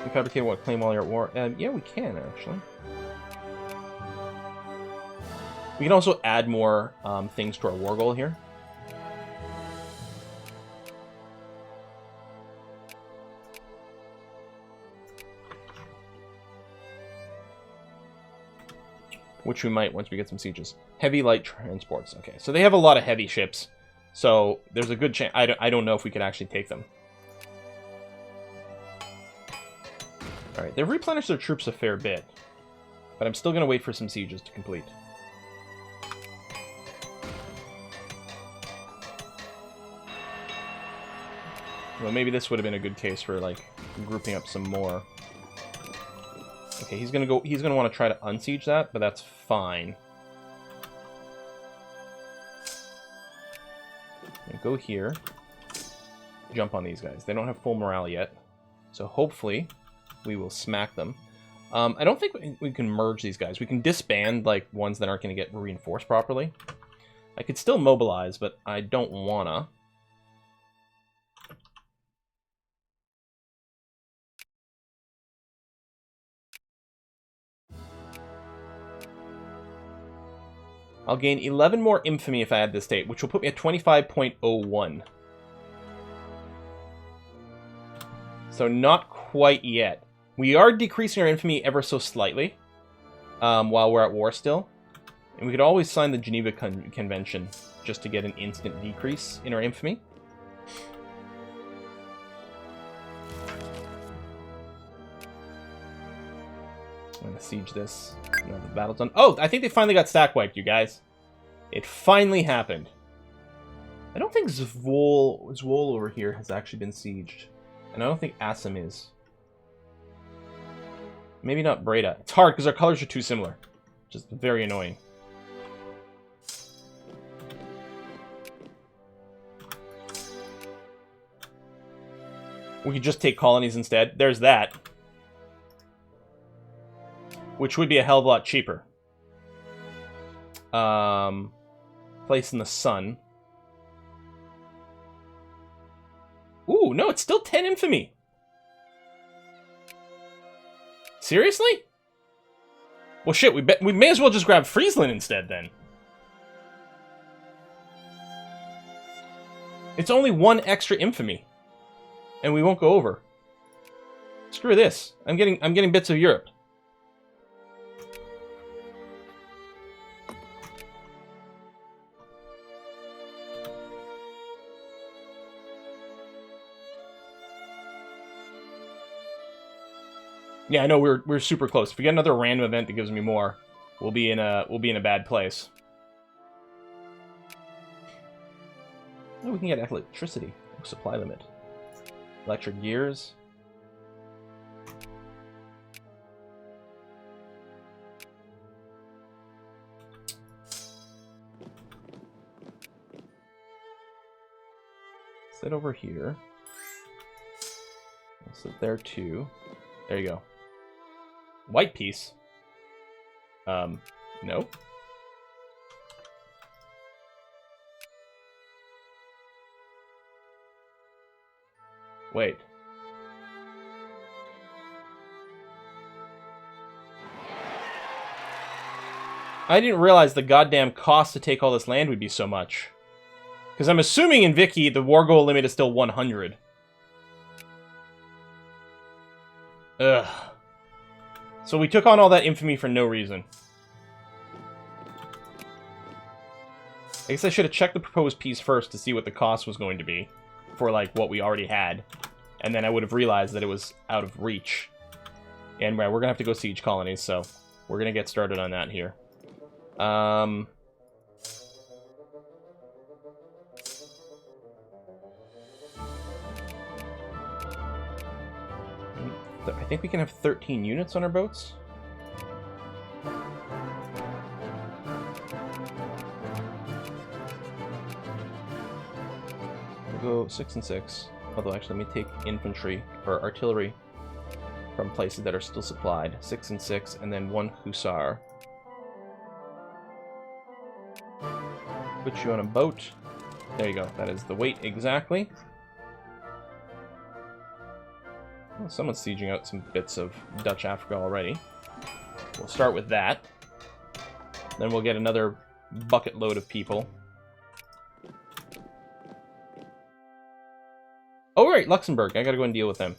We fabricate what? Claim while you're at war? Yeah, we can, actually. We can also add more things to our war goal here. Which we might once we get some sieges. Heavy light transports. Okay, so they have a lot of heavy ships. So there's a good chance. I don't know if we could actually take them. Alright, they've replenished their troops a fair bit. But I'm still going to wait for some sieges to complete. Well, maybe this would have been a good case for, like, grouping up some more. Okay, he's gonna want to try to unsiege that, but that's fine. And go here. Jump on these guys. They don't have full morale yet. So hopefully we will smack them. I don't think we can merge these guys. We can disband, like, ones that aren't going to get reinforced properly. I could still mobilize, but I don't wanna. I'll gain 11 more infamy if I add this state, which will put me at 25.01. So not quite yet. We are decreasing our infamy ever so slightly while we're at war still. And we could always sign the Geneva Convention just to get an instant decrease in our infamy. I'm going to siege this. Now the battle's done. Oh, I think they finally got stack wiped, you guys. It finally happened. I don't think Zvol over here has actually been sieged. And I don't think Assam is. Maybe not Breda. It's hard because our colors are too similar. Just very annoying. We could just take colonies instead. There's that. Which would be a hell of a lot cheaper. Place in the sun. Ooh, no, it's still 10 infamy. Seriously? Well, shit, we may as well just grab Friesland instead, then. It's only 1 extra infamy. And we won't go over. Screw this. I'm getting bits of Europe. Yeah, I know we're super close. If we get another random event that gives me more, we'll be in a bad place. Oh, we can get electricity. Supply limit. Electric gears. Sit over here. I'll sit there too. There you go. White piece. No. Wait. I didn't realize the goddamn cost to take all this land would be so much. Because I'm assuming in Vicky, the war goal limit is still 100. Ugh. So we took on all that infamy for no reason. I guess I should have checked the proposed peace first to see what the cost was going to be for, like, what we already had. And then I would have realized that it was out of reach. And we're going to have to go siege colonies, so we're going to get started on that here. I think we can have 13 units on our boats. We'll go 6 and 6. Although, actually, let me take infantry, or artillery, from places that are still supplied. 6 and 6, and then 1 hussar. Put you on a boat. There you go. That is the weight exactly. Well, someone's sieging out some bits of Dutch Africa already. We'll start with that. Then we'll get another bucket load of people. Oh, right, Luxembourg. I gotta go and deal with them.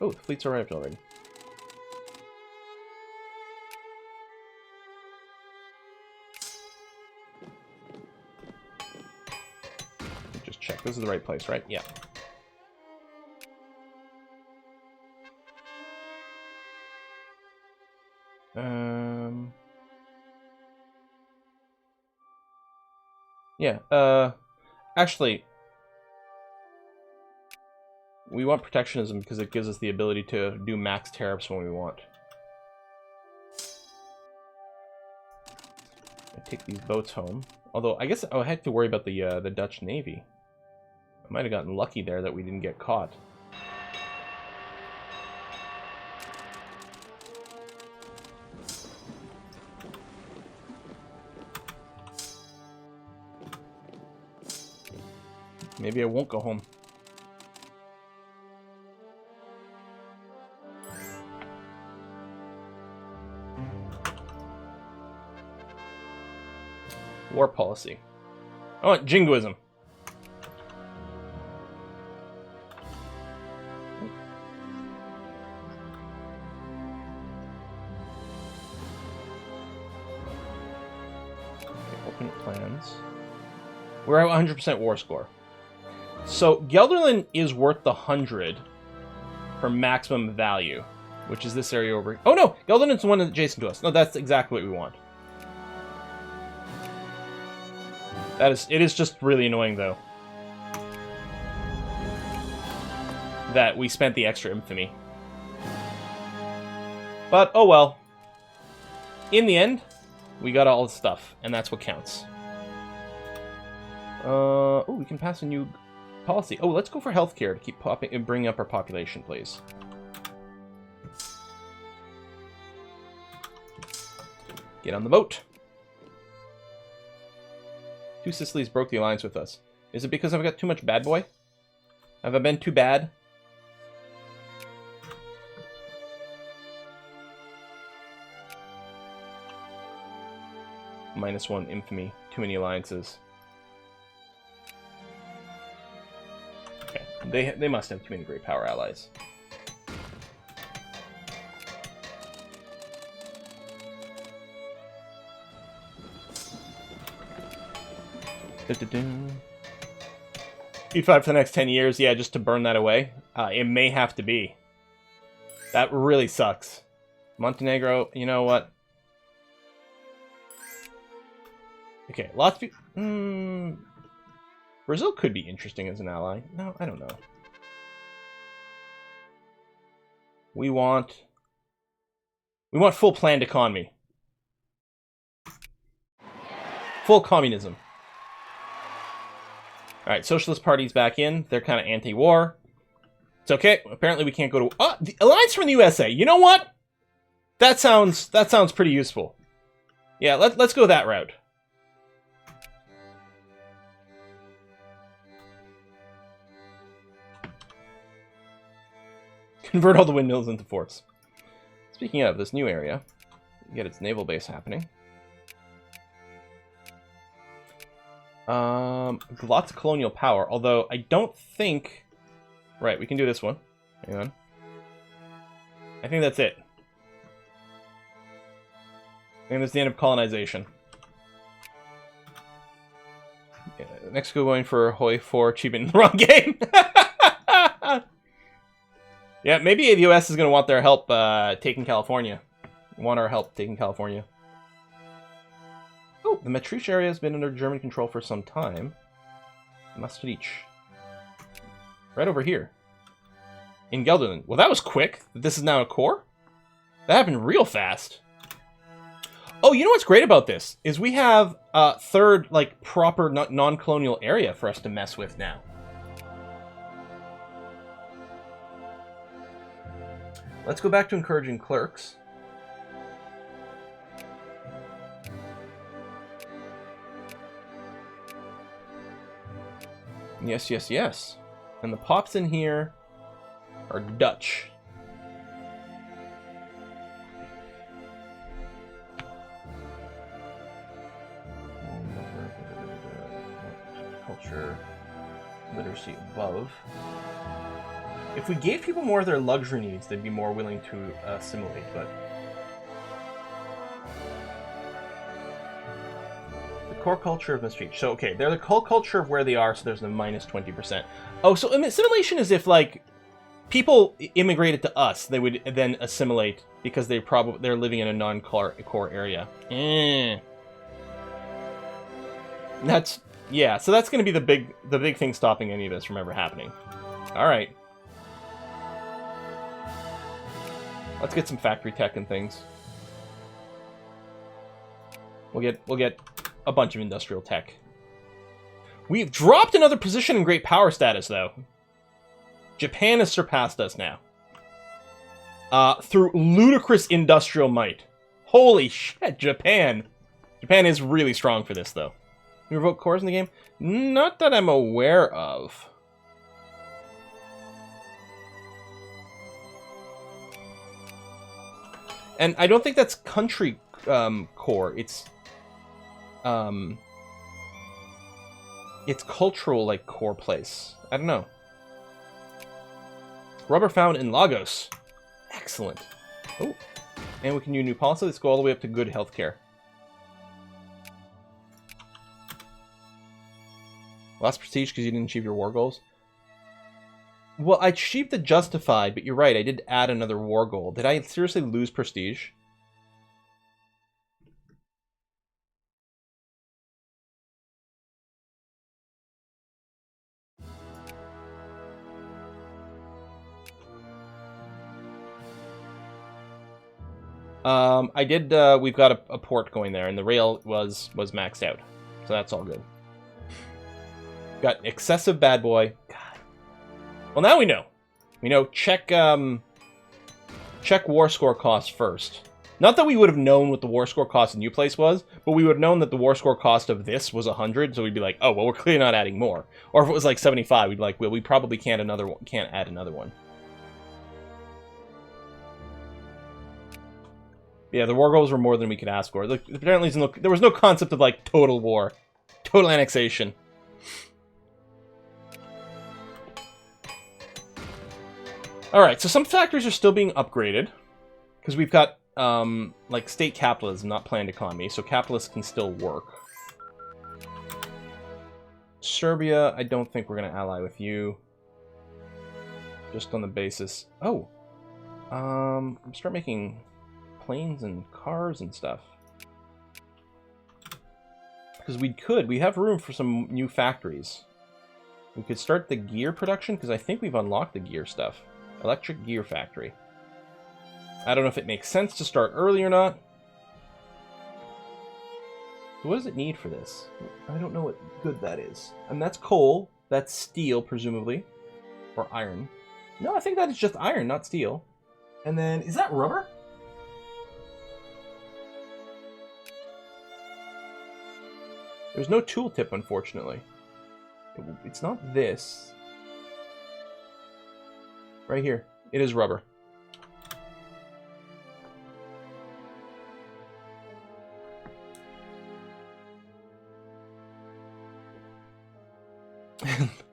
Oh, the fleet's arrived already. Just check. This is the right place, right? Yeah. Yeah, actually, we want protectionism because it gives us the ability to do max tariffs when we want. I take these boats home. Although, I guess I had to worry about the Dutch Navy. I might have gotten lucky there that we didn't get caught. Maybe I won't go home. War policy. I want jingoism. Alternate plans. We're at 100% war score. So Gelderland is worth the 100 for maximum value, which is this area over. Oh no, Gelderland's the one adjacent to us. No, that's exactly what we want. It is just really annoying though that we spent the extra infamy. But oh well. In the end, we got all the stuff, and that's what counts. Oh, we can pass a new policy. Oh, let's go for healthcare to keep popping and bringing up our population, please. Get on the boat. Two Sicilies broke the alliance with us. Is it because I've got too much bad boy? Have I been too bad? -1 infamy. Too many alliances. Okay, they must have too many great power allies. E5 for the next 10 years, yeah, just to burn that away. It may have to be. That really sucks. Montenegro, you know what? Okay, lots of people... Brazil could be interesting as an ally. No, I don't know. We want full planned economy. Full communism. Alright, Socialist Party's back in. They're kind of anti-war. It's okay. Apparently we can't go to... Oh, the alliance from the USA. You know what? That sounds pretty useful. Yeah, let's go that route. Convert all the windmills into forts. Speaking of this new area, get its naval base happening. Lots of colonial power, although I don't think... Right, we can do this one. Hang on. I think that's it. I think that's the end of colonization. Yeah, Mexico going for Hoi 4 achievement in the wrong game. Yeah, maybe the US is going to want their help taking California. Want our help taking California. Oh, the Maastricht area has been under German control for some time. Maastricht. Right over here. In Gelderland. Well, that was quick. This is now a core? That happened real fast. Oh, you know what's great about this? Is we have a third, like, proper non-colonial area for us to mess with now. Let's go back to encouraging clerks. Yes, yes, yes. And the pops in here are Dutch. Culture, literacy above. If we gave people more of their luxury needs, they'd be more willing to assimilate, but... The core culture of Maastricht. So, okay, they're the core culture of where they are, so there's the -20%. Oh, so assimilation is if, like, people immigrated to us, they would then assimilate because they're living in a non-core area. That's... Yeah, so that's going to be the big thing stopping any of this from ever happening. Alright. Let's get some factory tech and things. We'll get a bunch of industrial tech. We've dropped another position in great power status, though. Japan has surpassed us now. Through ludicrous industrial might. Holy shit, Japan. Japan is really strong for this, though. Can we revoke cores in the game? Not that I'm aware of. And I don't think that's country core. It's cultural, like, core place. I don't know. Rubber found in Lagos. Excellent. Oh, and we can do new policy. Let's go all the way up to good healthcare. Lost prestige because you didn't achieve your war goals? Well, I achieved the justified, but you're right, I did add another war goal. Did I seriously lose prestige? I did, we've got a port going there, and the rail was maxed out. So that's all good. Got excessive bad boy. God. Well, now we know. We know, check war score cost first. Not that we would have known what the war score cost in New Place was, but we would have known that the war score cost of this was 100, so we'd be like, oh, well, we're clearly not adding more. Or if it was like 75, we'd be like, well, we probably can't add another one. Yeah, the war goals were more than we could ask for. Look, apparently there was no concept of, like, total war. Total annexation. Alright, so some factories are still being upgraded. Because we've got, like, state capitalism, not planned economy. So capitalists can still work. Serbia, I don't think we're going to ally with you. Just on the basis... Oh! Start making... planes and cars and stuff. Because we have room for some new factories. We could start the gear production, because I think we've unlocked the gear stuff. Electric gear factory. I don't know if it makes sense to start early or not. So what does it need for this? I don't know what good that is. And that's coal. That's steel, presumably. Or iron. No, I think that is just iron, not steel. And then, is that rubber? There's no tooltip, unfortunately. It's not this. Right here. It is rubber.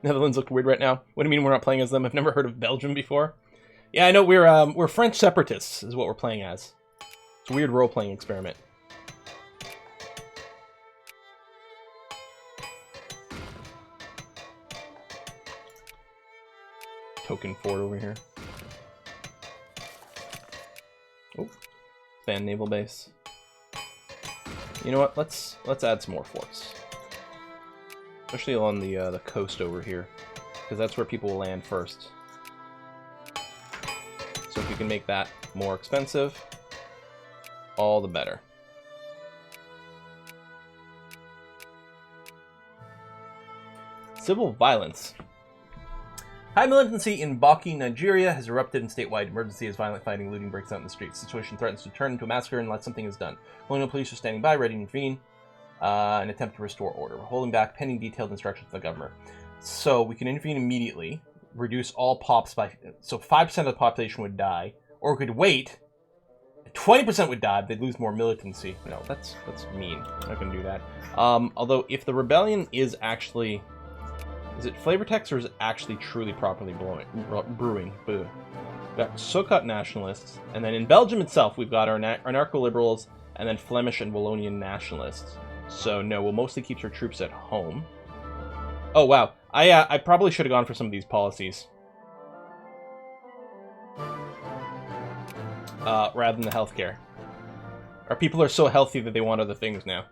Netherlands look weird right now. What do you mean we're not playing as them? I've never heard of Belgium before. Yeah, I know we're French separatists is what we're playing as. It's a weird role-playing experiment. Token fort over here. Oh, fan naval base. You know what? Let's add some more forts, especially along the coast over here, because that's where people will land first. So if we can make that more expensive, all the better. Civil violence. High militancy in Bauchi, Nigeria has erupted in statewide emergency as violent fighting and looting breaks out in the streets. The situation threatens to turn into a massacre unless something is done. Colonial police are standing by, ready to intervene, and attempt to restore order. We're holding back pending detailed instructions from the government. So we can intervene immediately, reduce all pops by... So 5% of the population would die, or we could wait. 20% would die, but they'd lose more militancy. No, that's mean. I'm not going to do that. Although, if the rebellion is actually... Is it flavor text or is it actually truly properly brewing? Boo. We've got Sokot nationalists, and then in Belgium itself, we've got our anarcho-liberals, and then Flemish and Wallonian nationalists. So no, we'll mostly keep our troops at home. Oh wow, I probably should have gone for some of these policies. Rather than the healthcare. Our people are so healthy that they want other things now.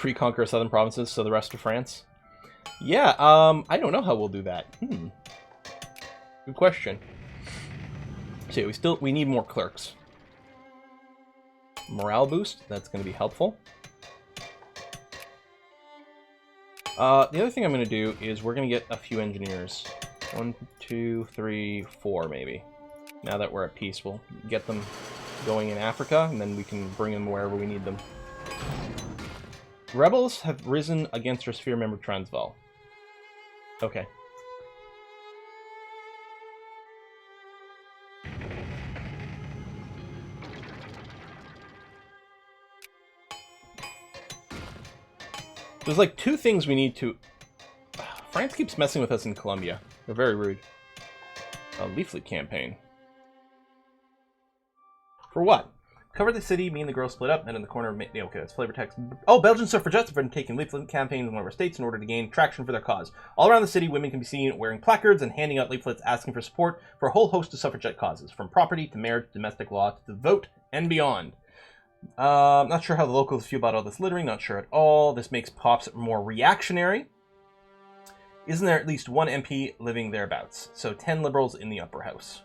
Reconquer southern provinces, so the rest of France? Yeah, I don't know how we'll do that. Good question. So we need more clerks. Morale boost, that's going to be helpful. The other thing I'm going to do is we're going to get a few engineers. 1, 2, 3, 4 maybe. Now that we're at peace, we'll get them going in Africa, and then we can bring them wherever we need them. Rebels have risen against our sphere member Transvaal. Okay. There's like 2 things we need to... France keeps messing with us in Colombia. They're very rude. A leaflet campaign. For what? Cover the city, me and the girl split up, and in the corner of... Okay, that's flavor text. Oh, Belgian suffragettes have been taking leaflet campaigns in one of our states in order to gain traction for their cause. All around the city, women can be seen wearing placards and handing out leaflets asking for support for a whole host of suffragette causes, from property to marriage, domestic law, to the vote, and beyond. Not sure how the locals feel about all this littering, not sure at all. This makes Pops more reactionary. Isn't there at least one MP living thereabouts? So 10 liberals in the upper house.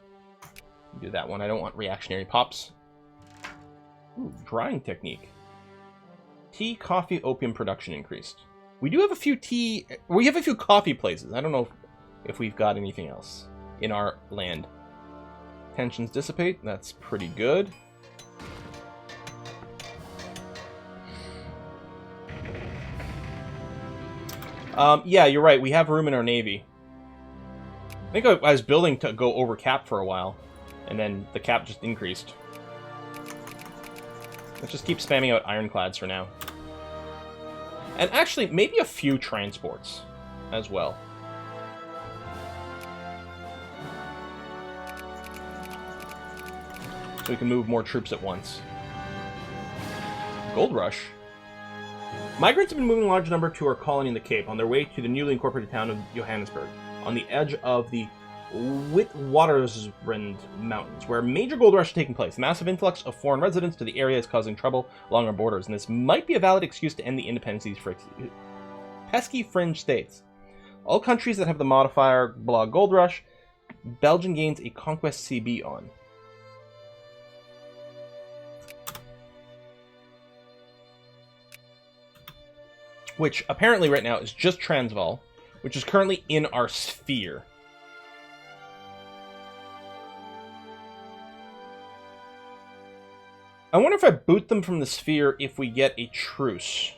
Do that one. I don't want reactionary Pops. Ooh, drying technique. Tea, coffee, opium production increased. We do have a few tea... We have a few coffee places. I don't know if we've got anything else in our land. Tensions dissipate. That's pretty good. Yeah, you're right. We have room in our navy. I think I was building to go over cap for a while, and then the cap just increased. Let's just keep spamming out ironclads for now. And actually, maybe a few transports as well. So we can move more troops at once. Gold Rush. Migrants have been moving a large number to our colony in the Cape on their way to the newly incorporated town of Johannesburg, on the edge of the Witwatersrand Mountains, where a major gold rush is taking place. A massive influx of foreign residents to the area is causing trouble along our borders, and this might be a valid excuse to end the independencies for pesky fringe states. All countries that have the modifier blah gold rush, Belgium gains a conquest CB on. Which apparently right now is just Transvaal, which is currently in our sphere. I wonder if I boot them from the sphere if we get a truce.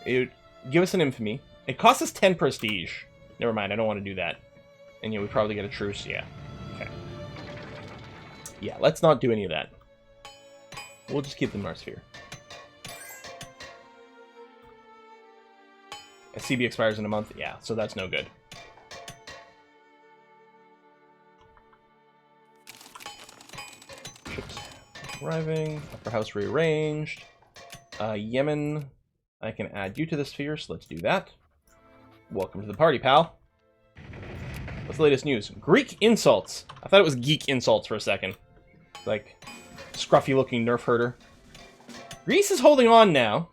It would give us an infamy. It costs us 10 prestige. Never mind, I don't want to do that. And yeah, we probably get a truce, yeah. Okay. Yeah, let's not do any of that. We'll just keep them in our sphere. A CB expires in a month, yeah, so that's no good. Ships arriving, upper house rearranged. Yemen, I can add you to the sphere, so let's do that. Welcome to the party, pal. What's the latest news? Greek insults. I thought it was geek insults for a second. Like, scruffy-looking nerf herder. Greece is holding on now.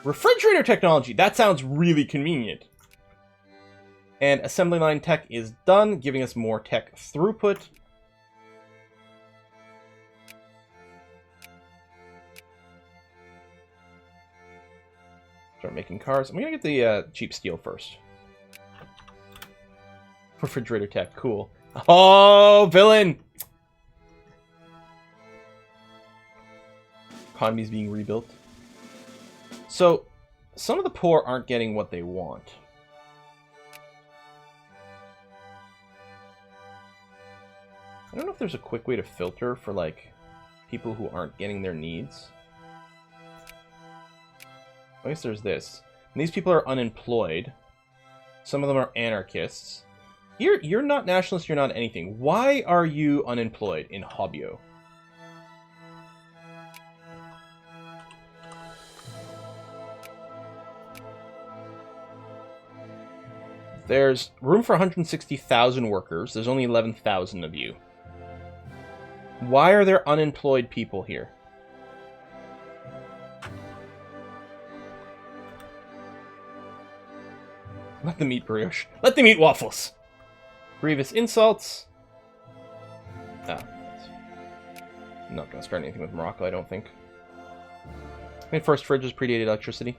Refrigerator technology. That sounds really convenient. And assembly line tech is done, giving us more tech throughput. Start making cars. I'm gonna get the cheap steel first. Refrigerator tech, cool. Oh, villain! Economy's being rebuilt. So, some of the poor aren't getting what they want. I don't know if there's a quick way to filter for, like, people who aren't getting their needs. I guess there's this. And these people are unemployed. Some of them are anarchists. You're not nationalist, you're not anything. Why are you unemployed in Hobbio? There's room for 160,000 workers. There's only 11,000 of you. Why are there unemployed people here? Let them eat brioche. Let them eat waffles. Grievous insults. Oh. I'm not going to start anything with Morocco, I don't think. I mean, first fridges predated electricity.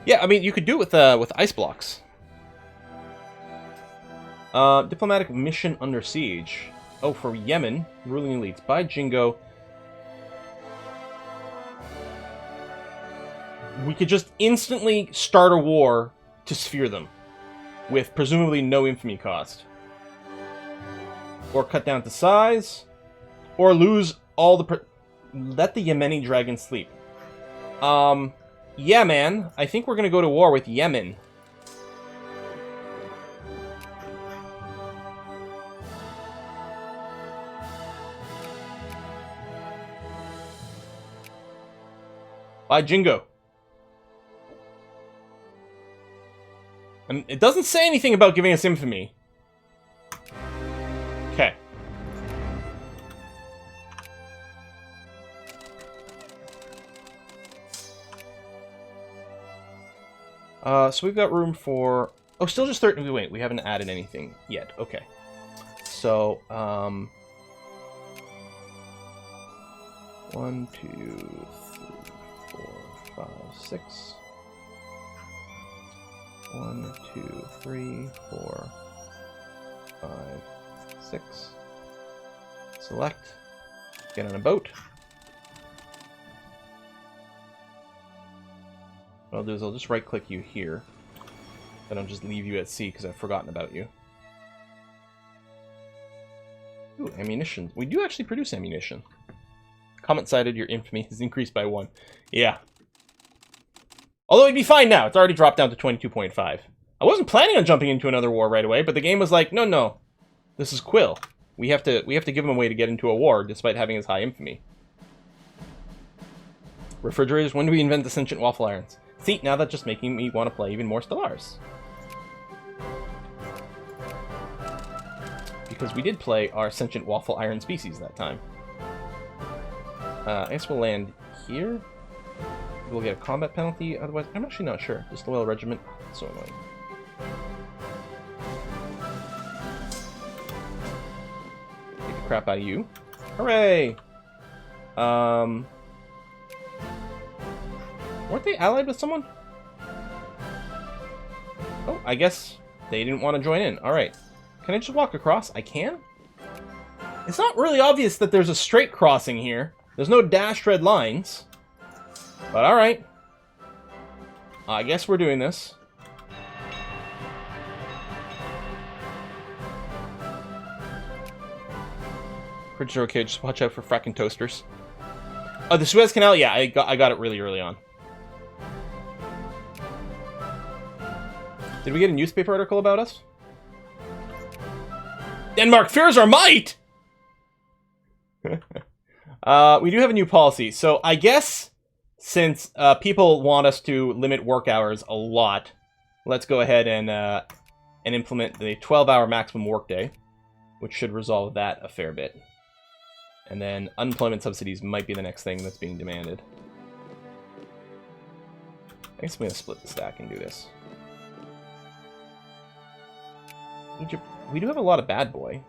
Yeah, I mean, you could do it with ice blocks. Diplomatic mission under siege. Oh, for Yemen, ruling elites. By Jingo. We could just instantly start a war to sphere them. With presumably no infamy cost. Or cut down to size. Or lose all the... Let the Yemeni dragon sleep. Yeah, man. I think we're going to go to war with Yemen. Bye, Jingo. And it doesn't say anything about giving us infamy. Okay. So we've got room for... Oh, still just 13. Wait, we haven't added anything yet. Okay. So, 1, 2, 3, 4, 5, 6. 1, 2, 3, 4, 5, 6. Select. Get on a boat. What I'll do is I'll just right-click you here. Then I'll just leave you at sea because I've forgotten about you. Ooh, ammunition. We do actually produce ammunition. Comment cited, your infamy has increased by 1. Yeah. Although it'd be fine now. It's already dropped down to 22.5. I wasn't planning on jumping into another war right away, but the game was like, no, no. This is Quill. We have to give him a way to get into a war despite having his high infamy. Refrigerators, when do we invent the sentient waffle irons? See, now that's just making me want to play even more Stellaris. Because we did play our sentient waffle iron species that time. I guess we'll land here. We'll get a combat penalty, otherwise, I'm actually not sure. Just the Loyal Regiment. That's so annoying. Get the crap out of you. Hooray! Weren't they allied with someone? Oh, I guess they didn't want to join in. Alright. Can I just walk across? I can? It's not really obvious that there's a straight crossing here. There's no dashed red lines. But alright. I guess we're doing this. Fridges are okay, just watch out for fracking toasters. Oh, the Suez Canal? Yeah, I got it really early on. Did we get a newspaper article about us? Denmark fears our might! We do have a new policy. So I guess since people want us to limit work hours a lot, let's go ahead and implement the 12-hour maximum workday, which should resolve that a fair bit. And then unemployment subsidies might be the next thing that's being demanded. I guess I'm going to split the stack and do this. Egypt, we do have a lot of bad boy.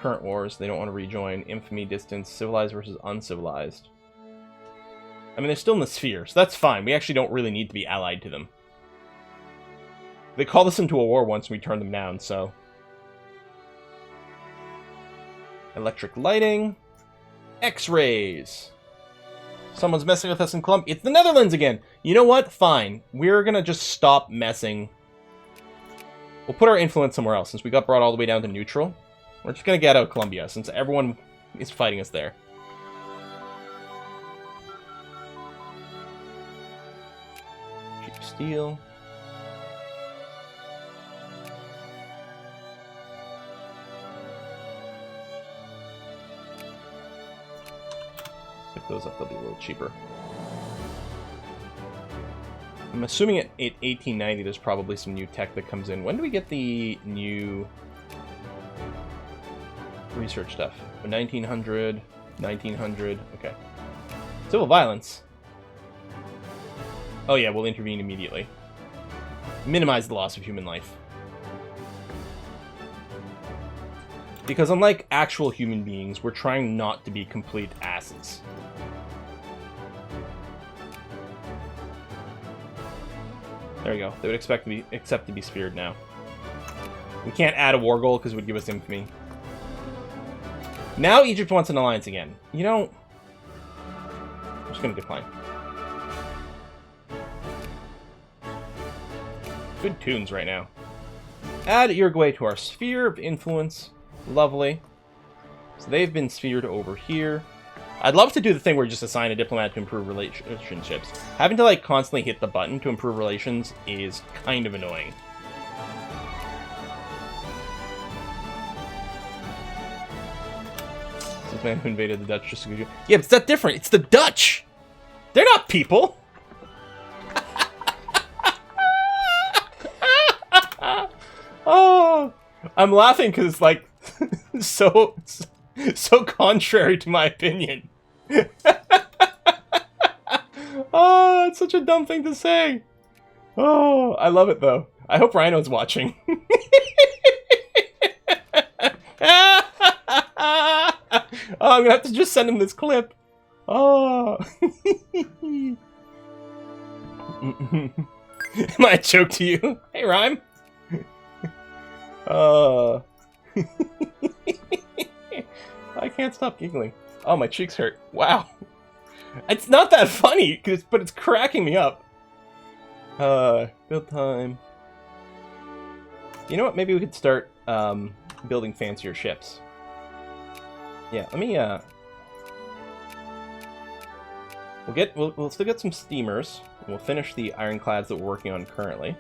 Current wars, they don't want to rejoin. Infamy, distance, civilized versus uncivilized. I mean, they're still in the sphere, so that's fine. We actually don't really need to be allied to them. They called us into a war once and we turned them down, so... Electric lighting. X-rays. Someone's messing with us in Colombia. It's the Netherlands again. You know what? Fine. We're gonna just stop messing. We'll put our influence somewhere else. Since we got brought all the way down to neutral, we're just gonna get out of Colombia, since everyone is fighting us there. Cheap steel. Pick those up, they'll be a little cheaper. I'm assuming at 1890 there's probably some new tech that comes in. When do we get the new research stuff? 1900, 1900, okay. Civil violence. Oh yeah, we'll intervene immediately. Minimize the loss of human life. Because unlike actual human beings, we're trying not to be complete asses. There we go. They would accept to be sphered now. We can't add a war goal because it would give us infamy. Now Egypt wants an alliance again. You know, I'm just going to decline. Good tunes right now. Add Uruguay to our sphere of influence. Lovely. So they've been sphered over here. I'd love to do the thing where you just assign a diplomat to improve relationships. Having to, like, constantly hit the button to improve relations is kind of annoying. This man who invaded the Dutch just to yeah, but it's not different. It's the Dutch. They're not people. Oh, I'm laughing because like so contrary to my opinion. Oh, it's such a dumb thing to say. Oh, I love it though. I hope Rhino's watching. Oh, I'm gonna have to just send him this clip. Oh. Am I a joke to you? Hey, Rhyme. I can't stop giggling. Oh, my cheeks hurt. Wow. It's not that funny, but it's cracking me up. Build time. You know what? Maybe we could start building fancier ships. Yeah, let me we'll still get some steamers. And we'll finish the ironclads that we're working on currently.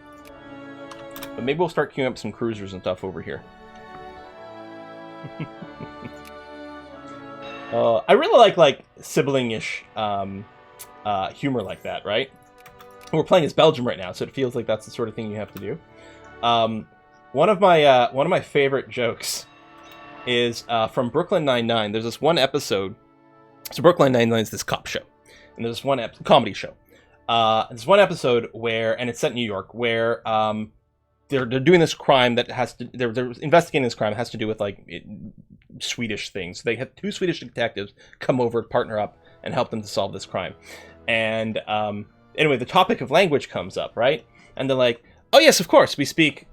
But maybe we'll start queuing up some cruisers and stuff over here. I really like sibling-ish humor like that, right? We're playing as Belgium right now, so it feels like that's the sort of thing you have to do. One of my favorite jokes is from Brooklyn Nine-Nine. There's this one episode. So Brooklyn Nine-Nine is this cop show, and there's one comedy show. There's one episode where, and it's set in New York, where they're doing this crime that has to they're investigating this crime that has to do with like Swedish things. So they have two Swedish detectives come over, partner up, and help them to solve this crime. And anyway, the topic of language comes up, right? And they're like, "Oh yes, of course we speak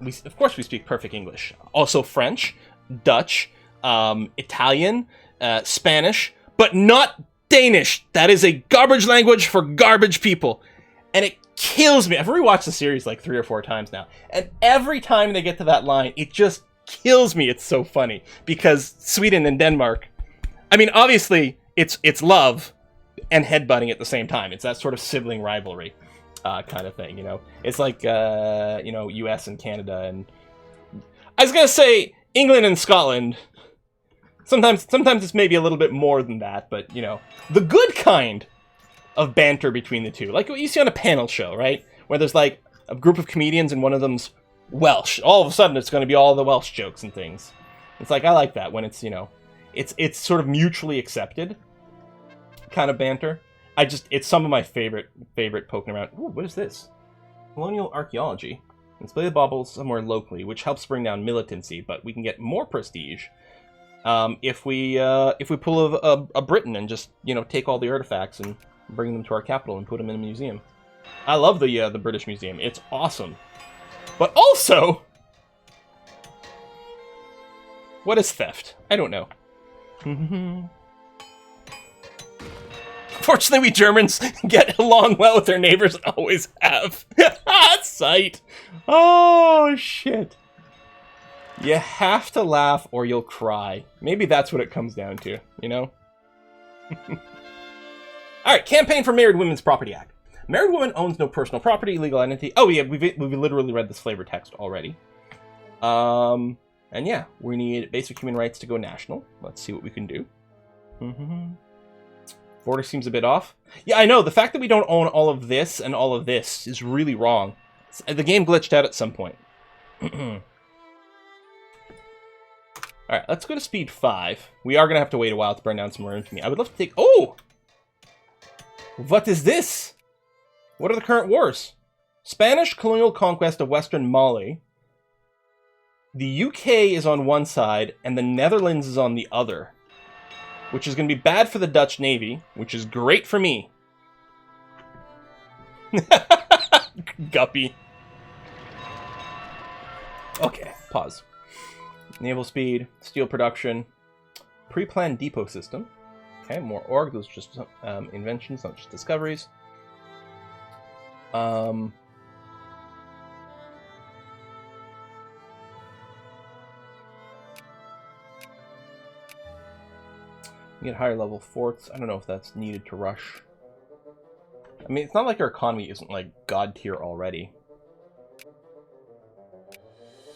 perfect English. Also French, Dutch, Italian, Spanish, but not Danish. That is a garbage language for garbage people." And it kills me. I've rewatched the series like 3 or 4 times now, and every time they get to that line, it just kills me. It's so funny because Sweden and Denmark, I mean, obviously it's love and headbutting at the same time. It's that sort of sibling rivalry kind of thing, you know. It's like you know, U.S. and Canada, and I was gonna say England and Scotland. Sometimes it's maybe a little bit more than that, but you know, the good kind of banter between the two, like what you see on a panel show, right? Where there's like a group of comedians and one of them's Welsh. All of a sudden, it's going to be all the Welsh jokes and things. It's like I like that when it's, you know, it's sort of mutually accepted kind of banter. It's some of my favorite poking around. Ooh, what is this? Colonial archaeology. Display the baubles somewhere locally, which helps bring down militancy, but we can get more prestige if we pull a Britain and just, you know, take all the artifacts and bring them to our capital and put them in a museum. I love the British Museum. It's awesome. But also, what is theft? I don't know. Fortunately, we Germans get along well with our neighbors and always have. Sight. Oh, shit. You have to laugh or you'll cry. Maybe that's what it comes down to, you know? Alright, campaign for Married Women's Property Act. Married woman owns no personal property, legal entity. Oh yeah, we've literally read this flavor text already. And yeah, we need basic human rights to go national. Let's see what we can do. Border seems a bit off. Yeah, I know. The fact that we don't own all of this and all of this is really wrong. The game glitched out at some point. Alright, let's go to speed 5. We are going to have to wait a while to burn down some more infamy. I would love to take... Oh! What is this? What are the current wars? Spanish colonial conquest of Western Mali. The UK is on one side, and the Netherlands is on the other. Which is going to be bad for the Dutch Navy, which is great for me. Guppy. Okay, pause. Naval speed, steel production, pre-planned depot system. Okay, more org. Those are just inventions, not just discoveries. You get higher level forts. I don't know if that's needed to rush. I mean, it's not like our economy isn't like god tier already.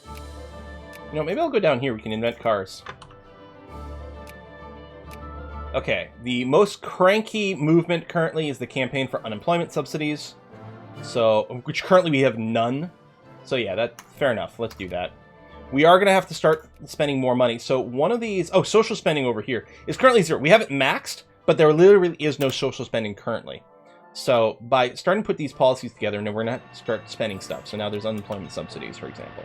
You know, maybe I'll go down here. We can invent cars. Okay, the most cranky movement currently is the campaign for unemployment subsidies. So, which currently we have none. So yeah, that fair enough. Let's do that. We are going to have to start spending more money. So one of these... Oh, social spending over here is currently 0. We have it maxed, but there literally is no social spending currently. So by starting to put these policies together, now we're going to start spending stuff. So now there's unemployment subsidies, for example.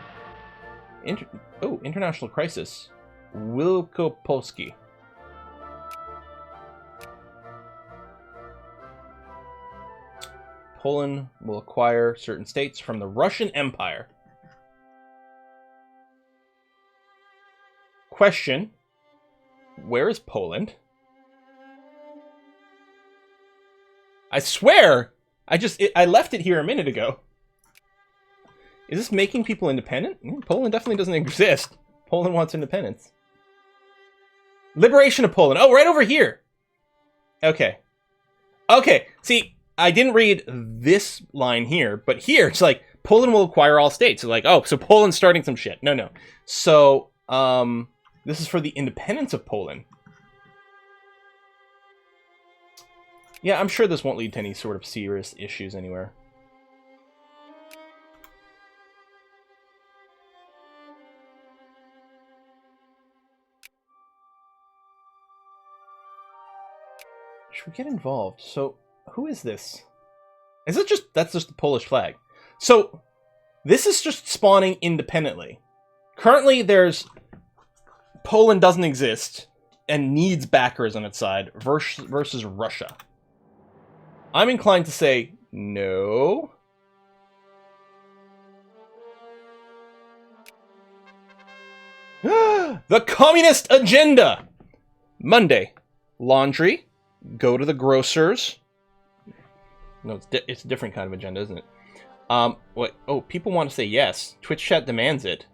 International crisis. Wielkopolski. Poland will acquire certain states from the Russian Empire. Question. Where is Poland? I swear! I left it here a minute ago. Is this making people independent? Poland definitely doesn't exist. Poland wants independence. Liberation of Poland. Oh, right over here. Okay. Okay, see, I didn't read this line here, but here, it's like, Poland will acquire all states. So like, oh, so Poland's starting some shit. No, no. So, this is for the independence of Poland. Yeah, I'm sure this won't lead to any sort of serious issues anywhere. Should we get involved? So, who is this? Is it just... That's just the Polish flag. So, this is just spawning independently. Currently, there's... Poland doesn't exist and needs backers on its side versus Russia. I'm inclined to say no. The communist agenda! Monday. Laundry. Go to the grocers. No, it's a different kind of agenda, isn't it? What? Oh, people want to say yes. Twitch chat demands it.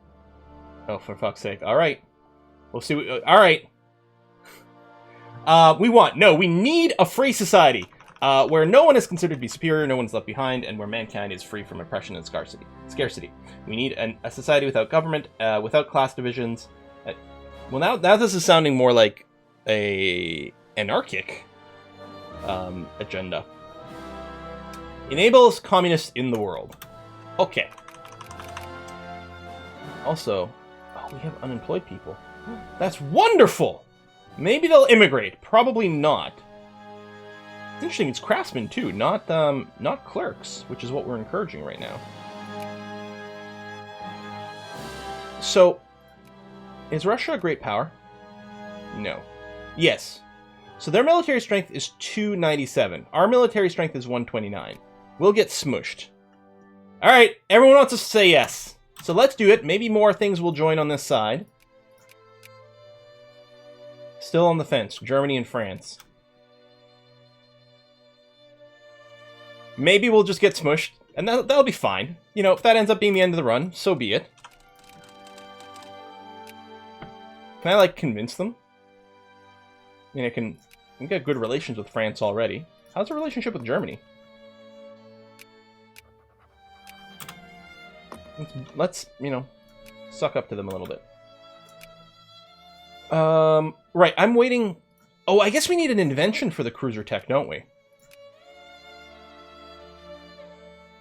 Oh, for fuck's sake. All right. We'll see. All right. We need a free society where no one is considered to be superior, no one's left behind, and where mankind is free from oppression and scarcity. We need a society without government, without class divisions. Well, now this is sounding more like a anarchic agenda. Enables communists in the world. Okay. Also, we have unemployed people. That's wonderful! Maybe they'll immigrate. Probably not. It's interesting, it's craftsmen too, not clerks, which is what we're encouraging right now. So, is Russia a great power? No. Yes. So their military strength is 297. Our military strength is 129. We'll get smushed. Alright, everyone wants us to say yes. So let's do it. Maybe more things will join on this side. Still on the fence. Germany and France. Maybe we'll just get smushed. And that'll be fine. You know, if that ends up being the end of the run, so be it. Can I, like, convince them? I mean, I can get good relations with France already. How's the relationship with Germany? Let's, you know, suck up to them a little bit. Right, I'm waiting... Oh, I guess we need an invention for the cruiser tech, don't we?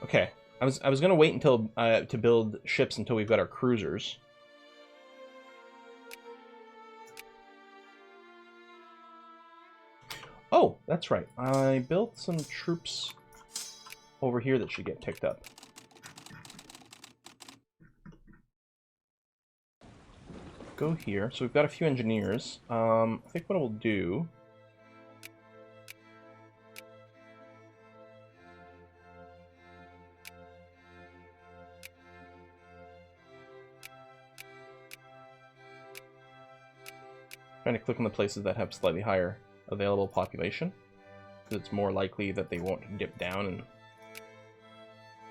Okay, I was gonna wait until, to build ships until we've got our cruisers. Oh, that's right. I built some troops over here that should get picked up. Go here. So we've got a few engineers. I think what I will do... Trying to click on the places that have slightly higher available population, because it's more likely that they won't dip down and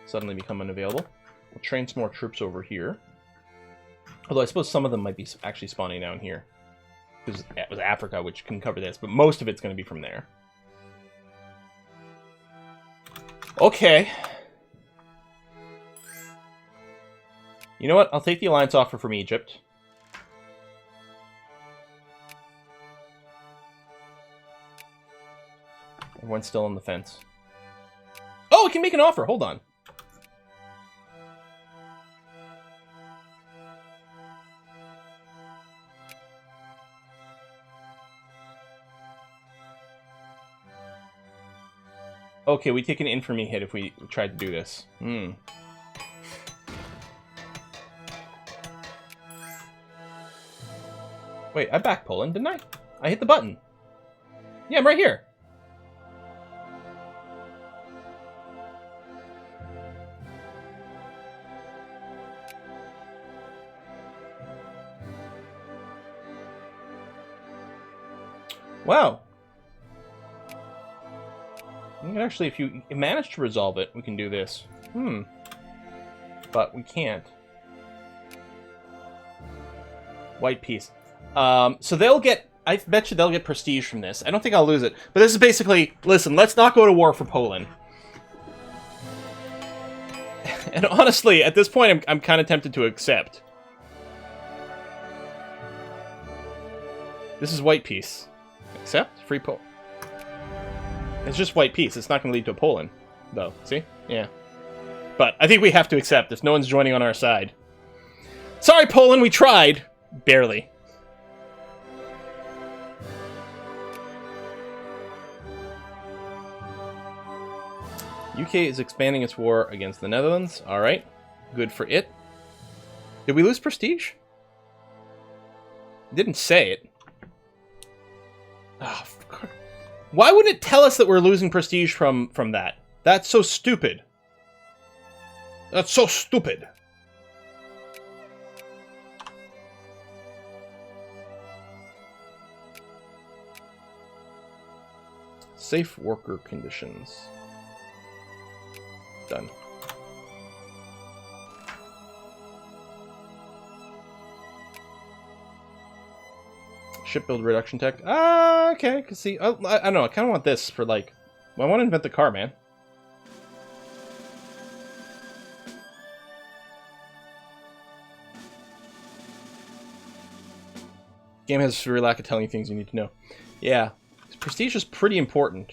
suddenly become unavailable. We'll train some more troops over here. Although I suppose some of them might be actually spawning down here. Because it was Africa, which can cover this, but most of it's going to be from there. Okay. You know what? I'll take the alliance offer from Egypt. Everyone's still on the fence. Oh, we can make an offer. Hold on. Okay, we take an infamy hit if we try to do this. Wait, I backed Poland, didn't I? I hit the button. Yeah, I'm right here. Wow. Actually, if you manage to resolve it, we can do this. But we can't. White piece. So they'll get... I bet you they'll get prestige from this. I don't think I'll lose it. But this is basically... Listen, let's not go to war for Poland. And honestly, at this point, I'm kind of tempted to accept. This is white peace. Accept? Free Poland. It's just white peace. It's not going to lead to a Poland, though. See? Yeah. But I think we have to accept if no one's joining on our side. Sorry, Poland, we tried. Barely. UK is expanding its war against the Netherlands. Alright. Good for it. Did we lose prestige? It didn't say it. Oh, why wouldn't it tell us that we're losing prestige from that? That's so stupid. That's so stupid. Safe worker conditions. Done. Shipbuild reduction tech. Okay, I can see. I don't know. I kind of want this for like. Well, I want to invent the car, man. Game has a severe lack of telling you things you need to know. Yeah, prestige is pretty important.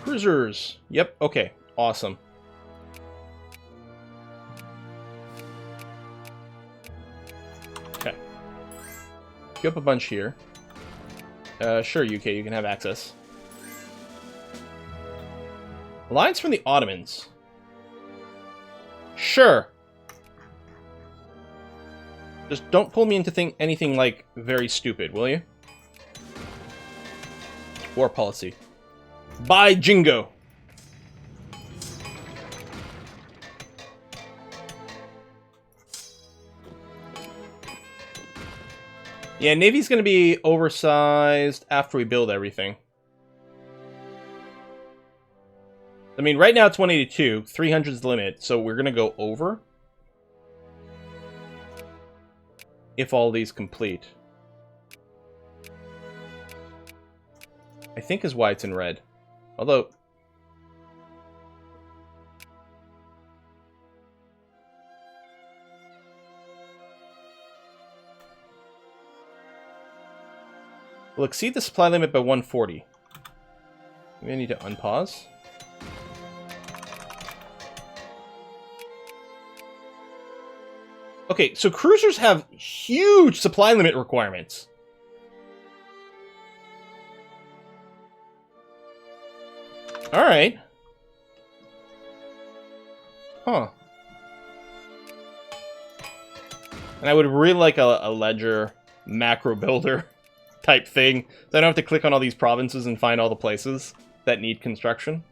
Cruisers. Yep. Okay. Awesome. Okay. Queue up a bunch here. Sure, UK, you can have access. Alliance from the Ottomans. Sure. Just don't pull me into anything like very stupid, will you? War policy. By Jingo. Yeah, Navy's going to be oversized after we build everything. I mean, right now it's 182. 300 is the limit, so we're going to go over. If all these complete. I think is why it's in red. Although... we'll exceed the supply limit by 140. Maybe I need to unpause. Okay, so cruisers have huge supply limit requirements. Alright. Huh. And I would really like a ledger macro builder type thing. So I don't have to click on all these provinces and find all the places that need construction.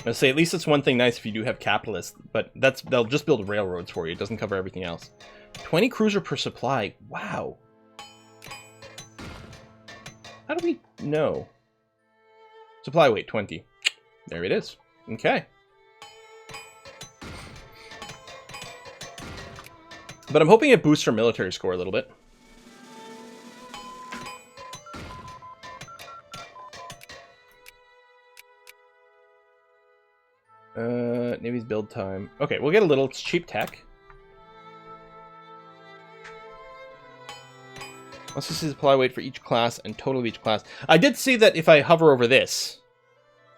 I'll say at least it's one thing nice if you do have capitalists, but they'll just build railroads for you. It doesn't cover everything else. 20 cruiser per supply. Wow. How do we know? Supply weight 20. There it is. Okay. But I'm hoping it boosts our military score a little bit. Navy's build time. Okay, we'll get a little. It's cheap tech. Let's just see the supply weight for each class and total of each class. I did see that if I hover over this,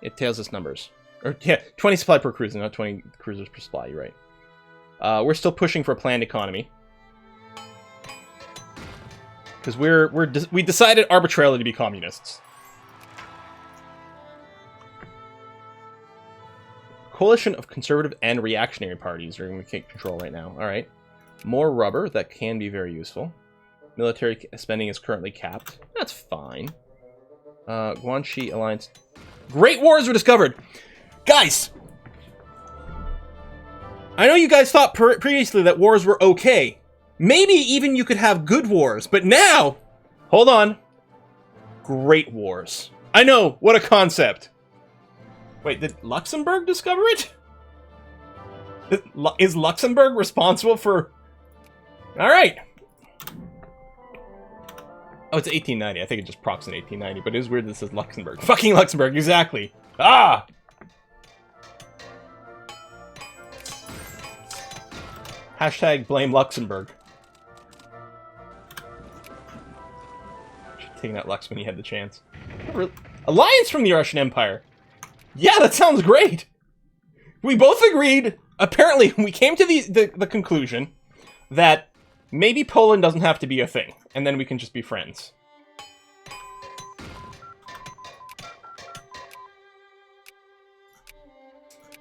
it tells us numbers. Or, yeah, 20 supply per cruiser, not 20 cruisers per supply, you're right. We're still pushing for a planned economy. Because we decided arbitrarily to be communists. Coalition of conservative and reactionary parties are going to take control right now. Alright. More rubber, that can be very useful. Military spending is currently capped. That's fine. Guanxi Alliance. Great wars were discovered! Guys! I know you guys thought previously that wars were okay. Maybe even you could have good wars, but now... Hold on. Great wars. I know, what a concept. Wait, did Luxembourg discover it? Is Luxembourg responsible for... Alright. Oh, it's 1890. I think it just procs in 1890, but it is weird that it says Luxembourg. Fucking Luxembourg, exactly. Ah! Hashtag blame Luxembourg. Taking out Lux when he had the chance. Alliance from the Russian Empire. Yeah, that sounds great. We both agreed. Apparently, we came to the conclusion that maybe Poland doesn't have to be a thing, and then we can just be friends.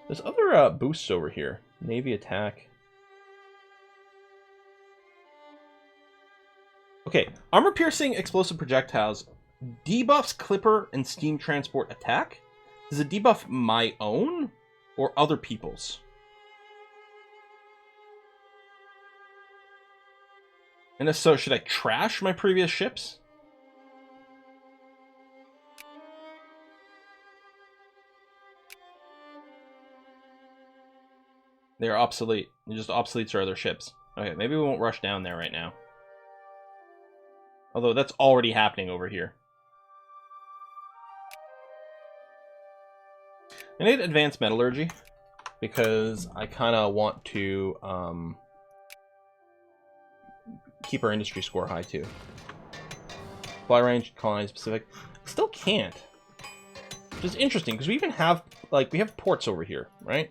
There's other boosts over here. Navy attack. Okay, armor-piercing explosive projectiles debuffs Clipper and Steam Transport attack. Does it debuff my own or other people's? And if so, should I trash my previous ships? They're obsolete. They're just obsoletes our other ships. Okay, maybe we won't rush down there right now. Although that's already happening over here. I need advanced metallurgy because I kind of want to keep our industry score high too. Fly range, colonize Pacific. Still can't. Which is interesting because we even have, like, we have ports over here, right?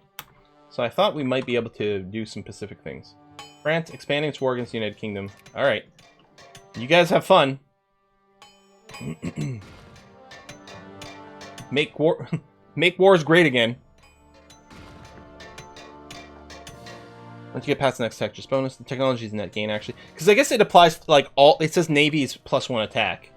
So I thought we might be able to do some Pacific things. France expanding its war against the United Kingdom. Alright. You guys have fun. Make wars great again. Once you get past the next tech, just bonus. The technology is net gain, actually. Because I guess it applies to, like, all... It says Navy's +1 attack.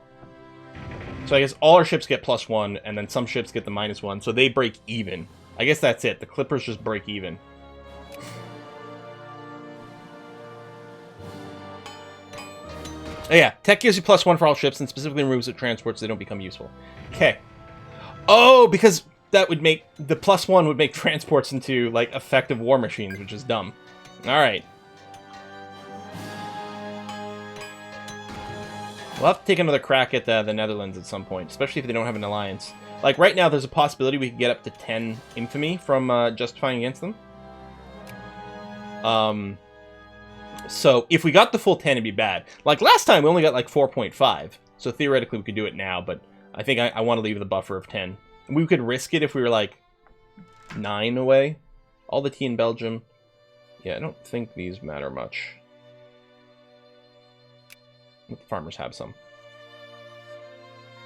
So I guess all our ships get +1, and then some ships get the -1, so they break even. I guess that's it. The Clippers just break even. Oh, yeah, tech gives you +1 for all ships, and specifically removes it transports so they don't become useful. Okay. Oh, because that would make... The +1 would make transports into, like, effective war machines, which is dumb. Alright. We'll have to take another crack at the Netherlands at some point, especially if they don't have an alliance. Like, right now, there's a possibility we could get up to 10 infamy from justifying against them. So, if we got the full 10, it'd be bad. Like, last time, we only got, like, 4.5. So, theoretically, we could do it now, but I think I want to leave the buffer of 10. We could risk it if we were, like, 9 away. All the tea in Belgium. Yeah, I don't think these matter much. Let the farmers have some.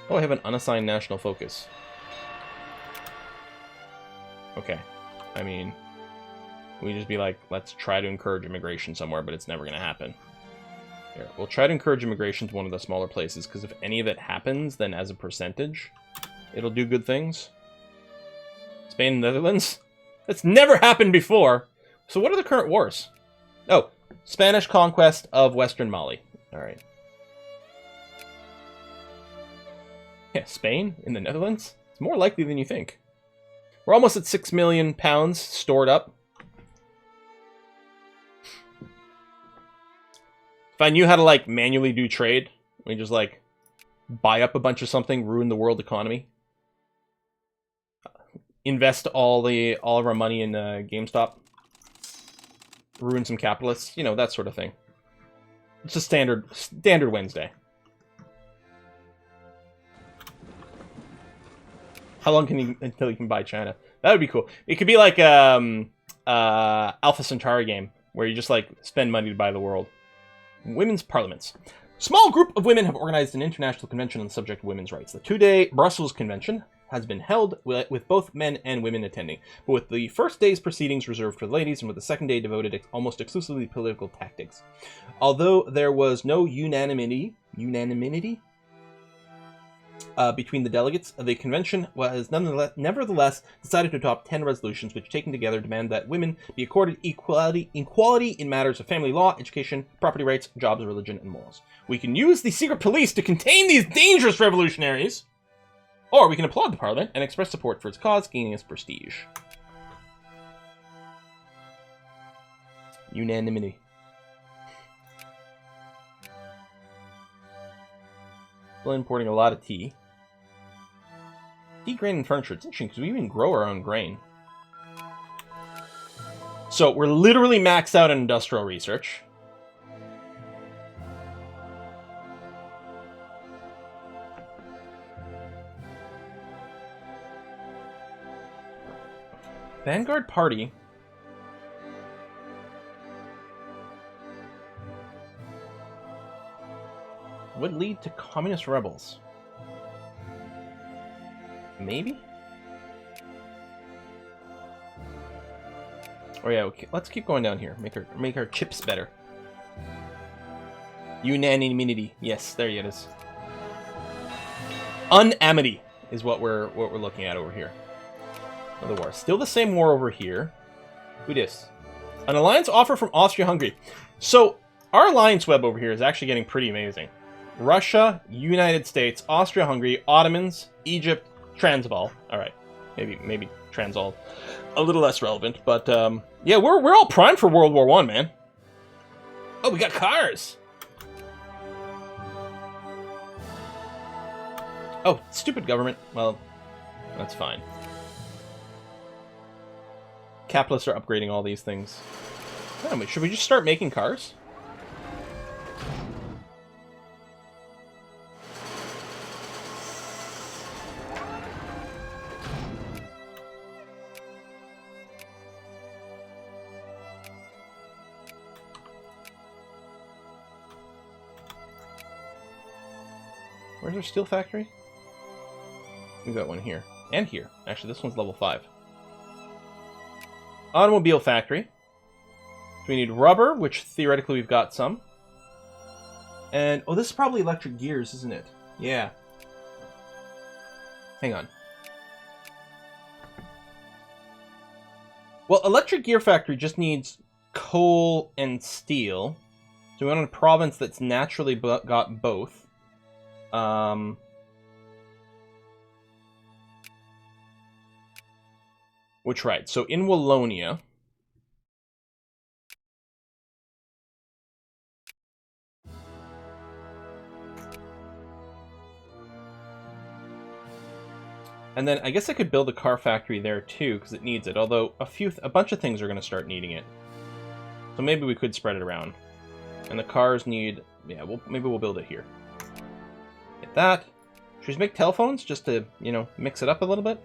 Oh, I have an unassigned national focus. Okay. I mean... We just be like, let's try to encourage immigration somewhere, but it's never going to happen. Here, we'll try to encourage immigration to one of the smaller places, because if any of it happens, then as a percentage, it'll do good things. Spain and Netherlands? That's never happened before! So what are the current wars? Oh, Spanish conquest of Western Mali. Alright. Yeah, Spain in the Netherlands? It's more likely than you think. We're almost at 6 million pounds stored up. If I knew how to, like, manually do trade, we just, like, buy up a bunch of something, ruin the world economy. invest all of our money in GameStop, ruin some capitalists, you know, that sort of thing. It's a standard Wednesday. How long until you can buy China? That would be cool. It could be like Alpha Centauri game where you just like spend money to buy the world. Women's parliaments. Small group of women have organized an international convention on the subject of women's rights. The 2-day Brussels convention has been held with both men and women attending, but with the first day's proceedings reserved for the ladies and with the second day devoted almost exclusively to political tactics. Although there was no unanimity between the delegates, the convention was nevertheless decided to adopt 10 resolutions which, taken together, demand that women be accorded equality in matters of family law, education, property rights, jobs, religion, and morals. We can use the secret police to contain these dangerous revolutionaries, or we can applaud the parliament and express support for its cause, gaining its prestige. Unanimity. Still importing a lot of tea. Tea, grain, and furniture. It's interesting because we even grow our own grain. So we're literally maxed out on industrial research. Vanguard Party. Would lead to communist rebels. Maybe? Oh yeah, okay. Let's keep going down here. Make our chips better. Unanimity. Yes, there it is. Unamity is what we're looking at over here. Another war. Still the same war over here. Who dis? An alliance offer from Austria-Hungary. So our alliance web over here is actually getting pretty amazing. Russia, United States, Austria-Hungary, Ottomans, Egypt, Transvaal. All right, maybe Transvaal, a little less relevant, but yeah, we're all primed for World War I, man. Oh, we got cars. Oh, stupid government. Well, that's fine. Capitalists are upgrading all these things. Oh, should we just start making cars? Where's our steel factory? We've got one here. And here. Actually, this one's level 5. Automobile factory. So we need rubber, which theoretically we've got some. And, oh, this is probably electric gears, isn't it? Yeah. Hang on. Well, electric gear factory just needs coal and steel. So we want a province that's naturally got both. Which, right, so in Wallonia, and then I guess I could build a car factory there too, because it needs it, although a bunch of things are going to start needing it. So maybe we could spread it around. And the cars need, yeah, maybe we'll build it here. Get that. Should we just make telephones just to, you know, mix it up a little bit?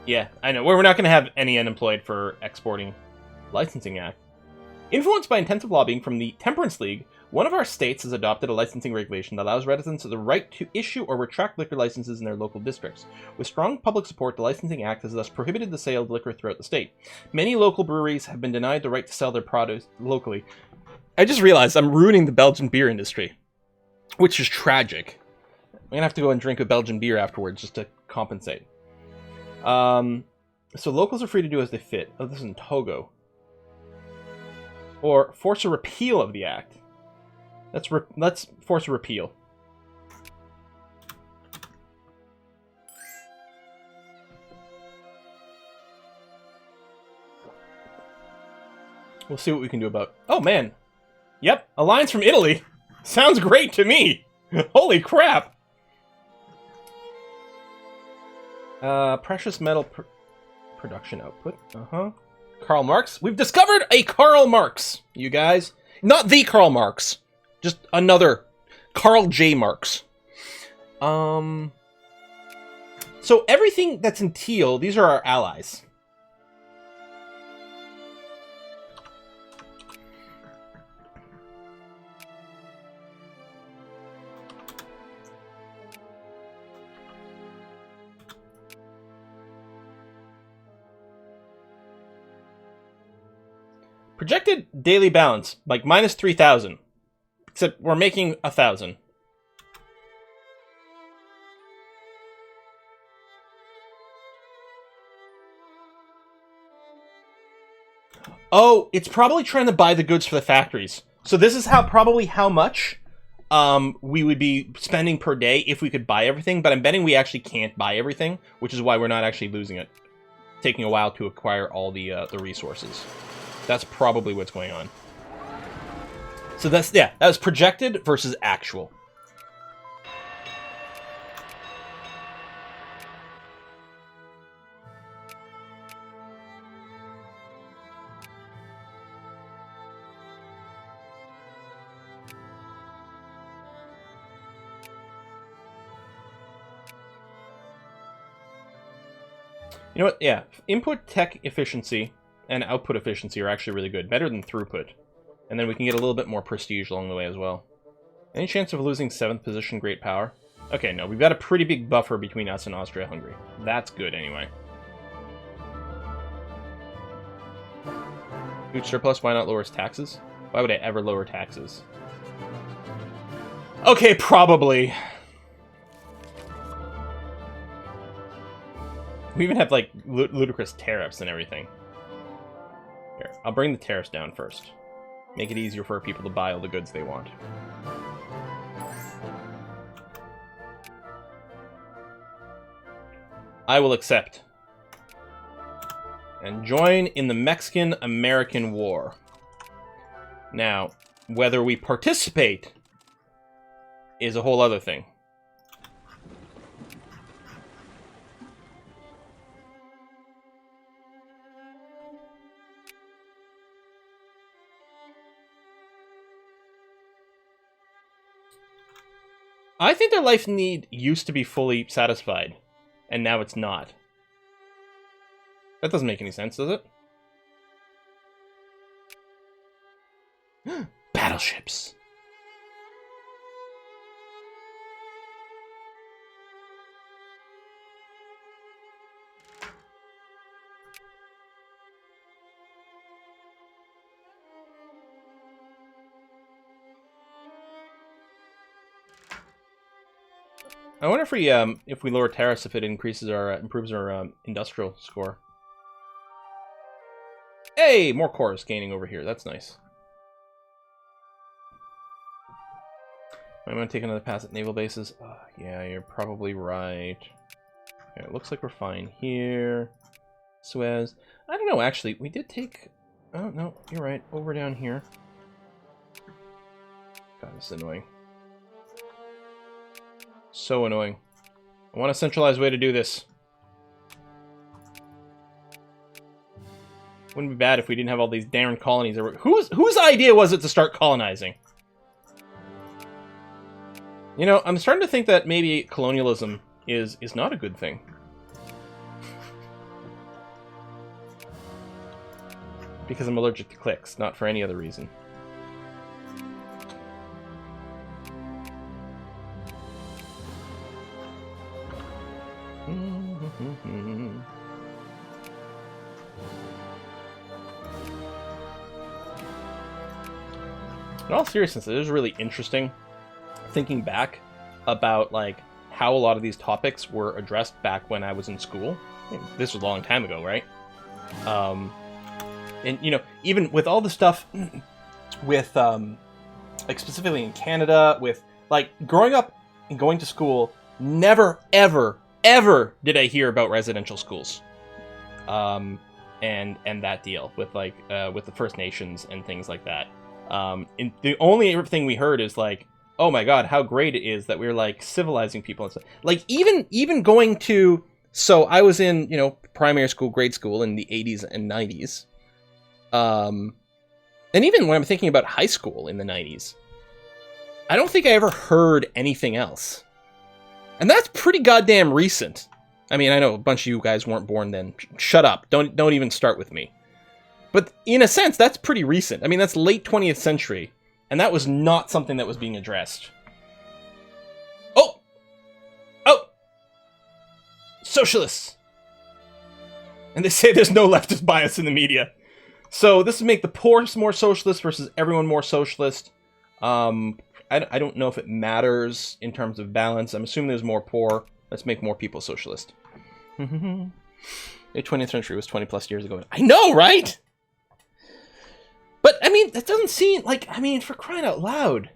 Yeah, I know. We're not going to have any unemployed for exporting Licensing Act. Influenced by intensive lobbying from the Temperance League, one of our states has adopted a licensing regulation that allows residents the right to issue or retract liquor licenses in their local districts. With strong public support, the Licensing Act has thus prohibited the sale of liquor throughout the state. Many local breweries have been denied the right to sell their produce locally. I just realized I'm ruining the Belgian beer industry, which is tragic. I'm going to have to go and drink a Belgian beer afterwards just to compensate. So locals are free to do as they fit. Oh, this is in Togo. Or force a repeal of the act. Let's force a repeal. We'll see what we can do about... Oh, man. Yep, alliance from Italy. Sounds great to me. Holy crap! Precious metal production output. Karl Marx. We've discovered a Karl Marx, you guys. Not the Karl Marx. Just another Karl J. Marx. So everything that's in teal, these are our allies. Projected daily balance, like minus 3,000. Except we're making 1,000. Oh, it's probably trying to buy the goods for the factories. So this is probably how much we would be spending per day if we could buy everything. But I'm betting we actually can't buy everything, which is why we're not actually losing it. Taking a while to acquire all the resources. That's probably what's going on. So that was projected versus actual. You know what? Yeah, input tech efficiency and output efficiency are actually really good. Better than throughput. And then we can get a little bit more prestige along the way as well. Any chance of losing 7th position great power? Okay, no, we've got a pretty big buffer between us and Austria-Hungary. That's good anyway. Huge surplus, why not lower taxes? Why would I ever lower taxes? Okay, probably. We even have, like, ludicrous tariffs and everything. Here, I'll bring the tariffs down first. Make it easier for people to buy all the goods they want. I will accept. And join in the Mexican-American War. Now, whether we participate is a whole other thing. I think their life need used to be fully satisfied, and now it's not. That doesn't make any sense, does it? Battleships. I wonder if we lower tariffs, if it increases our improves our industrial score. Hey, more cores gaining over here. That's nice. I'm gonna take another pass at naval bases. Yeah, you're probably right. Okay, it looks like we're fine here. Suez. I don't know. Actually, we did take. Oh no, you're right. Over down here. God, this is annoying. So annoying. I want a centralized way to do this. Wouldn't be bad if we didn't have all these darn colonies. Whose idea was it to start colonizing? You know, I'm starting to think that maybe colonialism is not a good thing. Because I'm allergic to clicks, not for any other reason. In all seriousness, it is really interesting thinking back about like how a lot of these topics were addressed back when I was in school. I mean, this was a long time ago, right? And you know, even with all the stuff with like specifically in Canada, with like growing up and going to school, never ever did I hear about residential schools. And that deal with like with the First Nations and things like that. And the only thing we heard is like oh my god, how great it is that we're like civilizing people and stuff. Like even going to, so I was in, you know, primary school, grade school in the 80s and 90s. And even when I'm thinking about high school in the 90s, I don't think I ever heard anything else. And that's pretty goddamn recent. I mean, I know a bunch of you guys weren't born then. Shut up. Don't even start with me. But in a sense, that's pretty recent. I mean, that's late 20th century. And that was not something that was being addressed. Oh! Oh! Socialists! And they say there's no leftist bias in the media. So this would make the poor more socialist versus everyone more socialist. I don't know if it matters in terms of balance. I'm assuming there's more poor. Let's make more people socialist. The 20th century was 20 plus years ago. I know, right? But, I mean, that doesn't seem like, I mean, for crying out loud.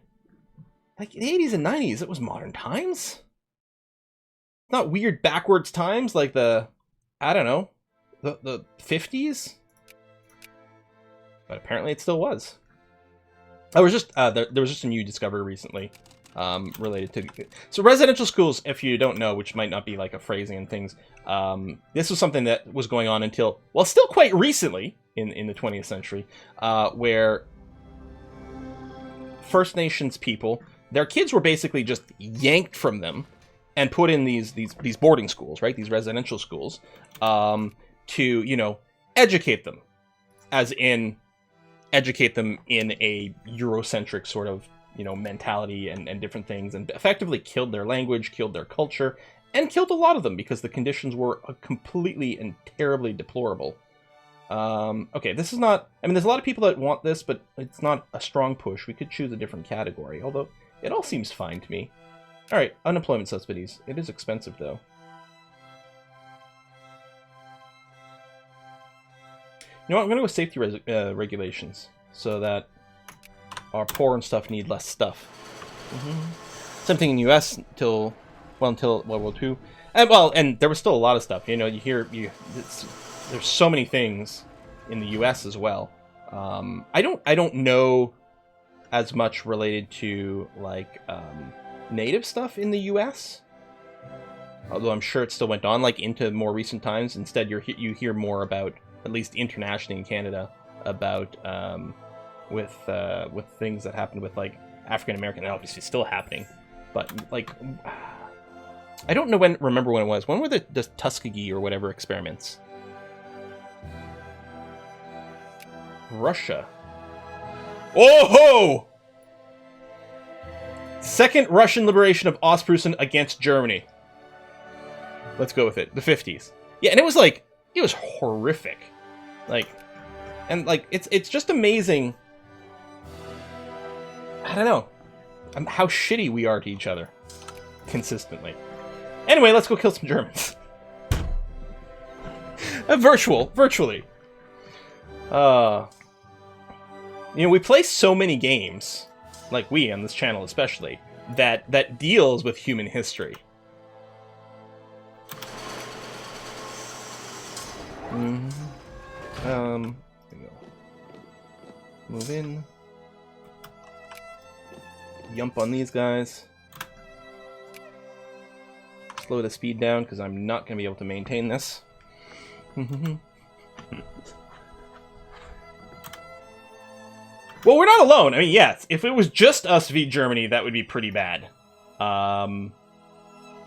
Like, the 80s and 90s, it was modern times. Not weird backwards times like the, I don't know, the 50s. But apparently it still was. I was just, there was just a new discovery recently related to... So residential schools, if you don't know, which might not be like a phrasing and things, this was something that was going on until, well, still quite recently in the 20th century, where First Nations people, their kids were basically just yanked from them and put in these boarding schools, right? These residential schools, to, you know, educate them, as in educate them in a Eurocentric sort of, you know, mentality and different things, and effectively killed their language, killed their culture, and killed a lot of them because the conditions were completely and terribly deplorable. Okay, this is not... I mean, there's a lot of people that want this, but it's not a strong push. We could choose a different category, although it all seems fine to me. Alright, unemployment subsidies. It is expensive, though. You know what? I'm going to go with safety regulations, so that our poor and stuff need less stuff. Same thing in the U.S. until World War II. And there was still a lot of stuff. You know, there's so many things in the U.S. as well. I don't know as much related to like native stuff in the U.S. Although I'm sure it still went on like into more recent times. Instead, you hear more about, at least internationally in Canada, about with things that happened with like African American, and obviously still happening, but like I don't know remember when it was. When were the Tuskegee or whatever experiments? Russia. Oh ho! Second Russian liberation of Ostpreußen against Germany. Let's go with it. The 50s. Yeah, and it was like, it was horrific. Like, and like, it's just amazing. I don't know how shitty we are to each other consistently. Anyway, let's go kill some Germans. Virtually. You know, we play so many games, like we on this channel especially, that deals with human history. There we go. Move in. Yump on these guys. Slow the speed down, because I'm not going to be able to maintain this. Well, we're not alone. I mean, yes, if it was just us v Germany, that would be pretty bad.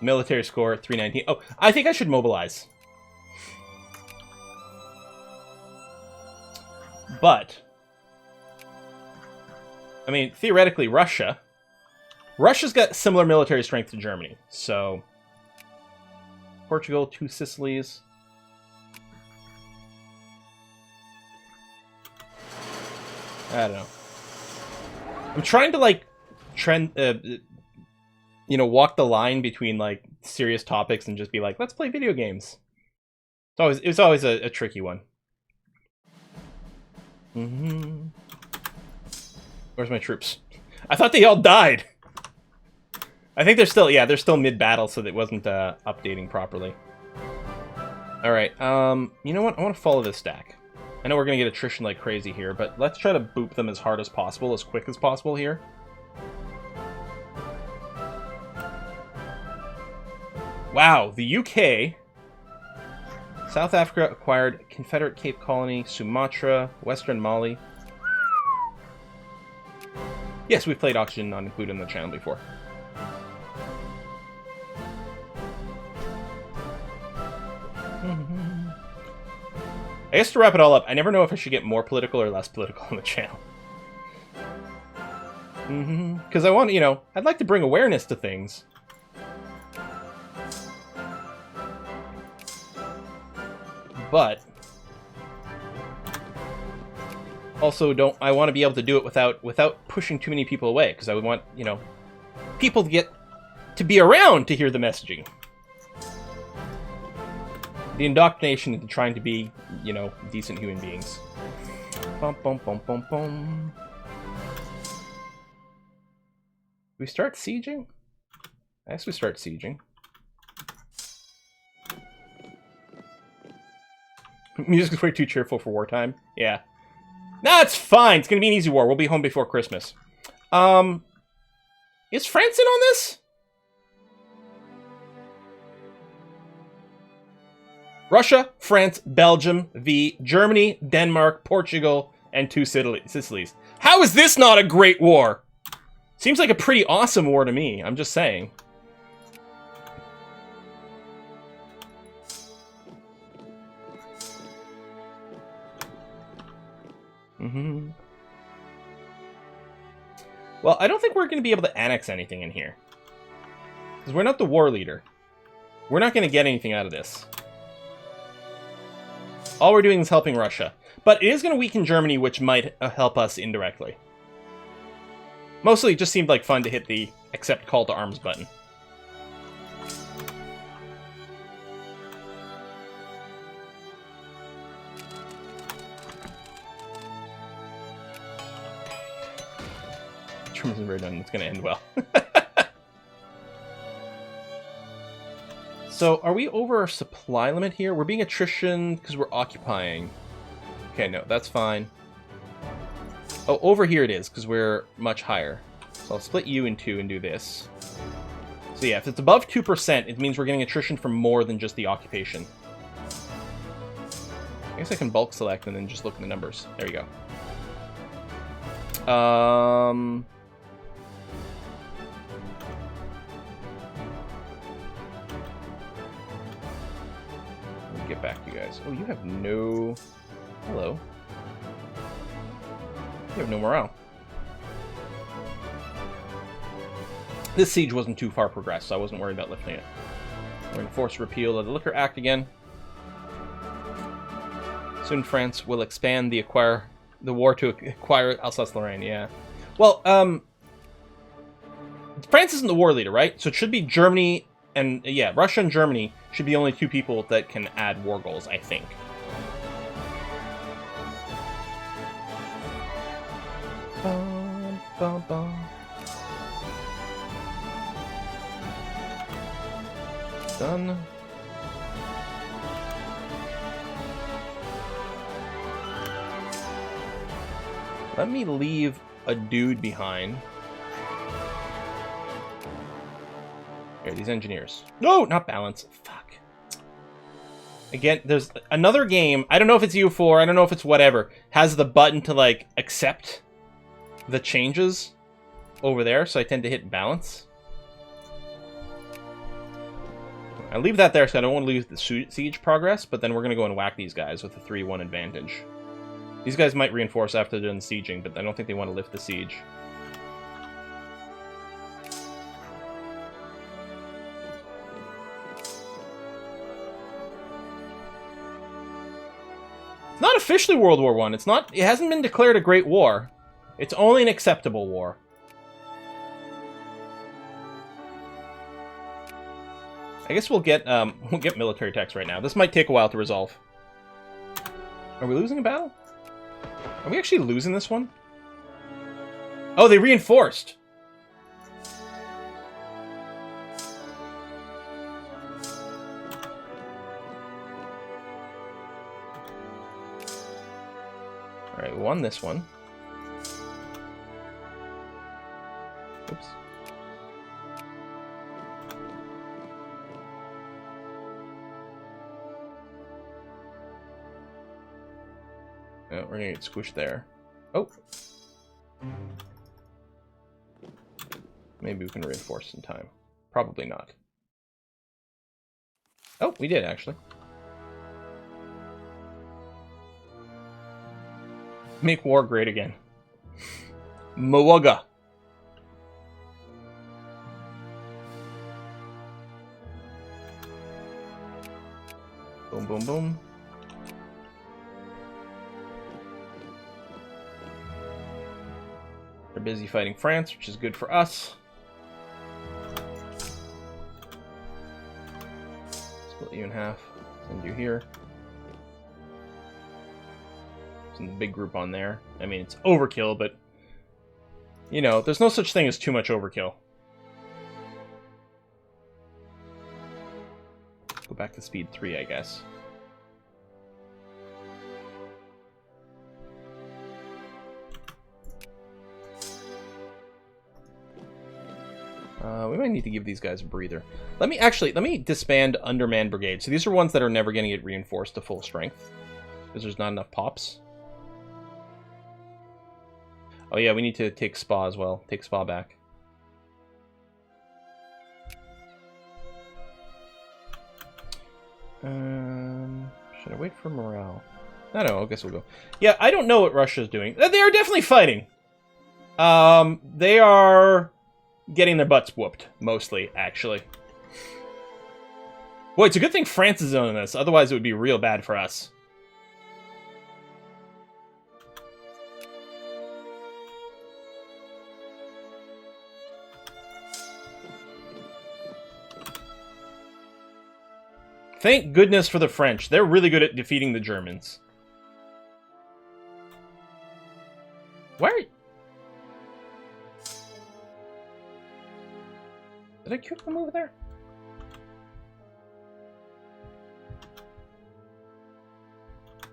Military score, 319. Oh, I think I should mobilize. But, I mean, theoretically, Russia's got similar military strength to Germany. So, Portugal, 2 Sicilies. I don't know. I'm trying to, like, walk the line between, like, serious topics and just be like, let's play video games. It's always a tricky one. Where's my troops? I thought they all died. I think they're still mid-battle, so that wasn't updating properly. Alright, you know what? I want to follow this stack. I know we're going to get attrition like crazy here, but let's try to boop them as hard as possible, as quick as possible here. Wow, the UK, South Africa acquired Confederate Cape Colony, Sumatra, Western Mali. Yes, we've played Oxygen Not Included on the channel before. I guess to wrap it all up, I never know if I should get more political or less political on the channel. Because I want, you know, I'd like to bring awareness to things. But also I want to be able to do it without pushing too many people away, because I would want, you know, people to be around to hear the messaging. The indoctrination into trying to be, you know, decent human beings. Bum, bum, bum, bum, bum. We start sieging? I guess we start sieging. Music's way too cheerful for wartime. Yeah. Nah, it's fine. It's gonna be an easy war. We'll be home before Christmas. Is France in on this? Russia, France, Belgium, v. Germany, Denmark, Portugal, and 2 Sicilies. How is this not a great war? Seems like a pretty awesome war to me. I'm just saying. Well, I don't think we're going to be able to annex anything in here. Because we're not the war leader. We're not going to get anything out of this. All we're doing is helping Russia. But it is going to weaken Germany, which might help us indirectly. Mostly, it just seemed like fun to hit the accept call to arms button. Germans are very done. It's going to end well. So, are we over our supply limit here? We're being attrition because we're occupying. Okay, no, that's fine. Oh, over here it is, because we're much higher. So I'll split you in 2 and do this. So yeah, if it's above 2%, it means we're getting attrition from more than just the occupation. I guess I can bulk select and then just look at the numbers. There you go. Get back to you guys. Oh, you have no... Hello. You have no morale. This siege wasn't too far progressed, so I wasn't worried about lifting it. We're going to force repeal of the Liquor Act again. Soon France will expand the war to acquire Alsace-Lorraine, yeah. Well, France isn't the war leader, right? So it should be Germany and, yeah, Russia and Germany should be the only 2 people that can add war goals, I think. Bum, bum, bum. Done. Let me leave a dude behind. Here, these engineers. No, not balance. Fuck. Again, there's another game. I don't know if it's U4. I don't know if it's whatever. Has the button to, like, accept the changes over there, so I tend to hit balance. I leave that there so I don't want to lose the siege progress, but then we're going to go and whack these guys with a 3-1 advantage. These guys might reinforce after they're done sieging, but I don't think they want to lift the siege. It's not officially World War I. It's not. It hasn't been declared a great war. It's only an acceptable war. I guess we'll get military tax right now. This might take a while to resolve. Are we losing a battle? Are we actually losing this one? Oh, they reinforced. All right, we won this one. Oops. Oh, we're gonna get squished there. Oh. Maybe we can reinforce in time. Probably not. Oh, we did, actually. Make war great again. Mwaga. Boom, boom, boom. They're busy fighting France, which is good for us. Split you in half. Send you here. Send the big group on there. I mean, it's overkill, but... You know, there's no such thing as too much overkill. Go back to speed 3, I guess. We might need to give these guys a breather. Let me disband undermanned brigades. So these are ones that are never going to get reinforced to full strength. Because there's not enough pops. Oh yeah, we need to take Spa as well. Take Spa back. Should I wait for morale? I don't know, I guess we'll go. Yeah, I don't know what Russia's doing. They are definitely fighting. They are getting their butts whooped, mostly, actually. Boy, it's a good thing France is owning this, otherwise it would be real bad for us. Thank goodness for the French. They're really good at defeating the Germans. Why are you... Did I kill them over there?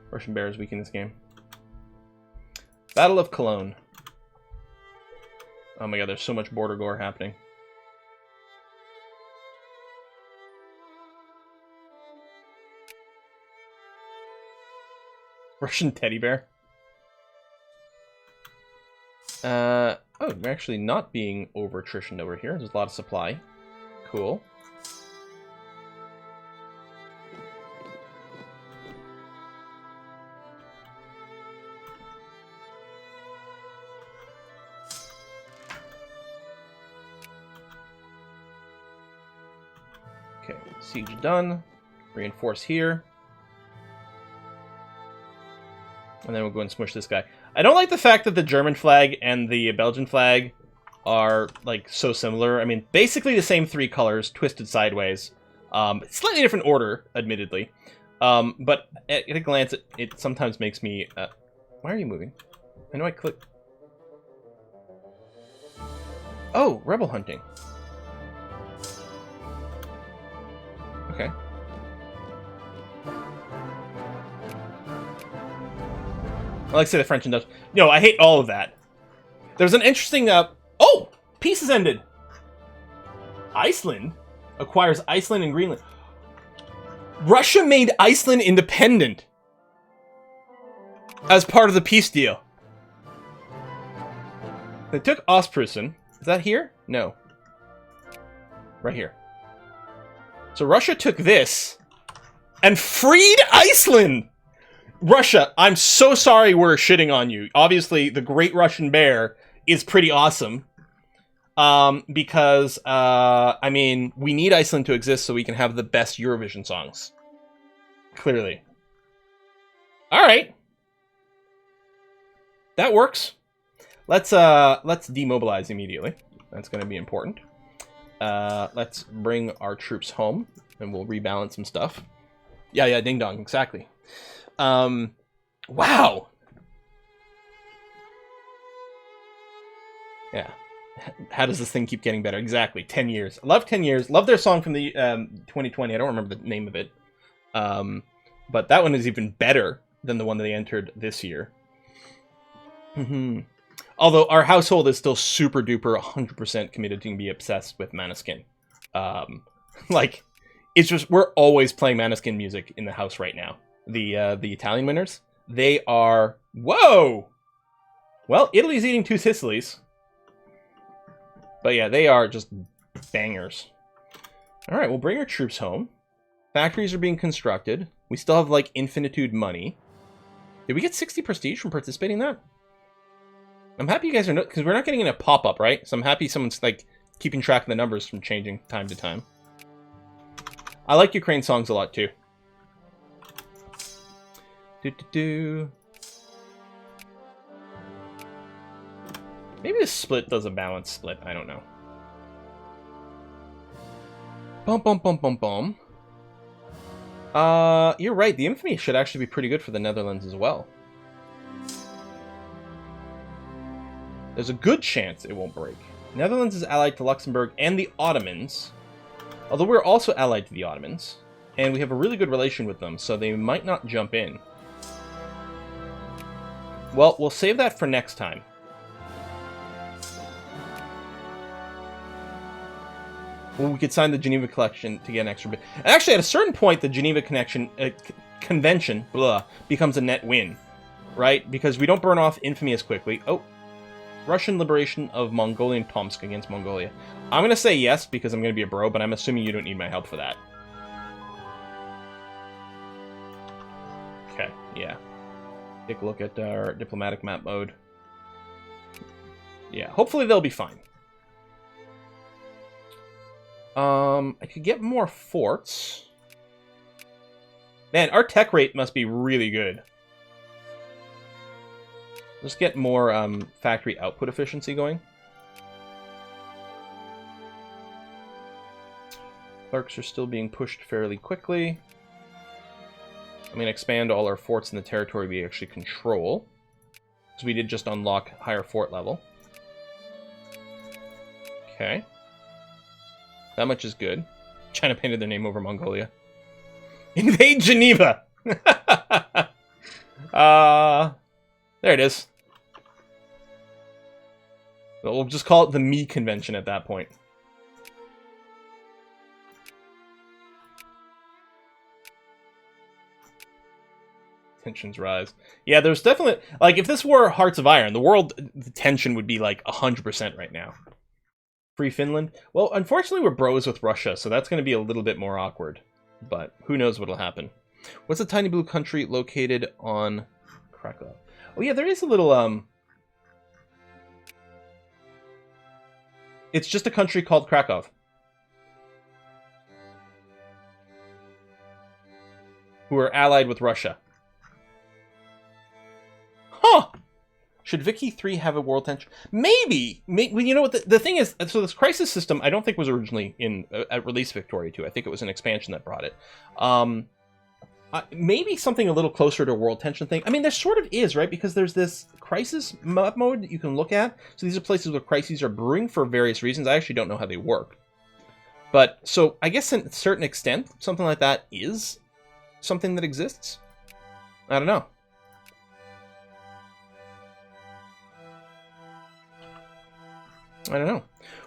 Russian Bear is weak in this game. Battle of Cologne. Oh my god, there's so much border gore happening. Russian teddy bear. Oh, we're actually not being over-attritioned over here. There's a lot of supply. Cool. Okay, siege done. Reinforce here. And then we'll go and smush this guy. I don't like the fact that the German flag and the Belgian flag are, like, so similar. I mean, basically the same 3 colors, twisted sideways. Slightly different order, admittedly. But at a glance, it sometimes makes me... why are you moving? I know I clicked... Oh, rebel hunting. Okay. I like to say the French and Dutch. No, I hate all of that. There's an interesting... Oh! Peace has ended! Iceland acquires Iceland and Greenland. Russia made Iceland independent as part of the peace deal. They took Ostprussen. Is that here? No. Right here. So Russia took this and freed Iceland! Russia, I'm so sorry we're shitting on you. Obviously, the Great Russian Bear is pretty awesome. Because, I mean, we need Iceland to exist so we can have the best Eurovision songs. Clearly. Alright. That works. Let's demobilize immediately. That's going to be important. Let's bring our troops home, and we'll rebalance some stuff. Yeah, ding dong, exactly. Wow. Yeah. How does this thing keep getting better? Exactly. 10 years. Love 10 years. Love their song from the 2020. I don't remember the name of it. But that one is even better than the one that they entered this year. Although our household is still super duper 100% committed to be obsessed with Maneskin. Like, it's just, we're always playing Maneskin music in the house right now. The Italian winners, they are Whoa! Well, Italy's eating 2 Sicilies. But yeah, they are just bangers. Alright, we'll bring our troops home. Factories are being constructed. We still have, like, infinitude money. Did we get 60 prestige from participating in that? I'm happy you guys are... because we're not getting in a pop-up, right? So I'm happy someone's, like, keeping track of the numbers from changing time to time. I like Ukraine songs a lot, too. Maybe this split does a balanced split. I don't know. Bum, bum, bum, bum, bum. You're right. The infamy should actually be pretty good for the Netherlands as well. There's a good chance it won't break. Netherlands is allied to Luxembourg and the Ottomans. Although we're also allied to the Ottomans. And we have a really good relation with them, so they might not jump in. Well, we'll save that for next time. Well, we could sign the Geneva Connection to get an extra bit. And actually, at a certain point, the Geneva Convention becomes a net win, right? Because we don't burn off infamy as quickly. Oh, Russian liberation of Mongolian Tomsk against Mongolia. I'm going to say yes because I'm going to be a bro, but I'm assuming you don't need my help for that. Okay, yeah. Take a look at our diplomatic map mode. Yeah, hopefully they'll be fine. I could get more forts. Man, our tech rate must be really good. Let's get more factory output efficiency going. Clerks are still being pushed fairly quickly. I'm going to expand all our forts in the territory we actually control. Because we did just unlock higher fort level. Okay. That much is good. China painted their name over Mongolia. Invade Geneva! There it is. We'll just call it the Me Convention at that point. Tensions rise. Yeah, there's definitely... like, if this were Hearts of Iron, the tension would be, like, 100% right now. Free Finland? Well, unfortunately, we're bros with Russia, so that's going to be a little bit more awkward. But who knows what'll happen. What's a tiny blue country located on Krakow? Oh, yeah, there is a little, It's just a country called Krakow. Who are allied with Russia. Huh! Should Vicky 3 have a world tension? Maybe! You know what, the thing is, so this crisis system, I don't think was originally in at release Victoria 2. I think it was an expansion that brought it. Maybe something a little closer to a world tension thing. I mean, there sort of is, right? Because there's this crisis map mode that you can look at. So these are places where crises are brewing for various reasons. I actually don't know how they work. But, so, I guess to a certain extent, something like that is something that exists. I don't know. I don't know.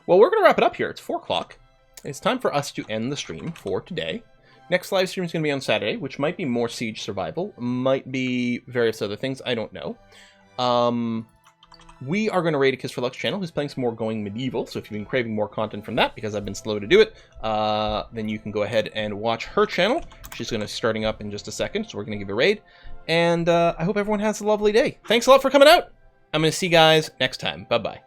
Well, we're going to wrap it up here. It's 4 o'clock. It's time for us to end the stream for today. Next live stream is going to be on Saturday, which might be more Siege Survival. Might be various other things. I don't know. We are going to raid a Kiss for Lux channel, who's playing some more Going Medieval. So if you've been craving more content from that, because I've been slow to do it, then you can go ahead and watch her channel. She's going to be starting up in just a second, so we're going to give a raid. And I hope everyone has a lovely day. Thanks a lot for coming out. I'm going to see you guys next time. Bye-bye.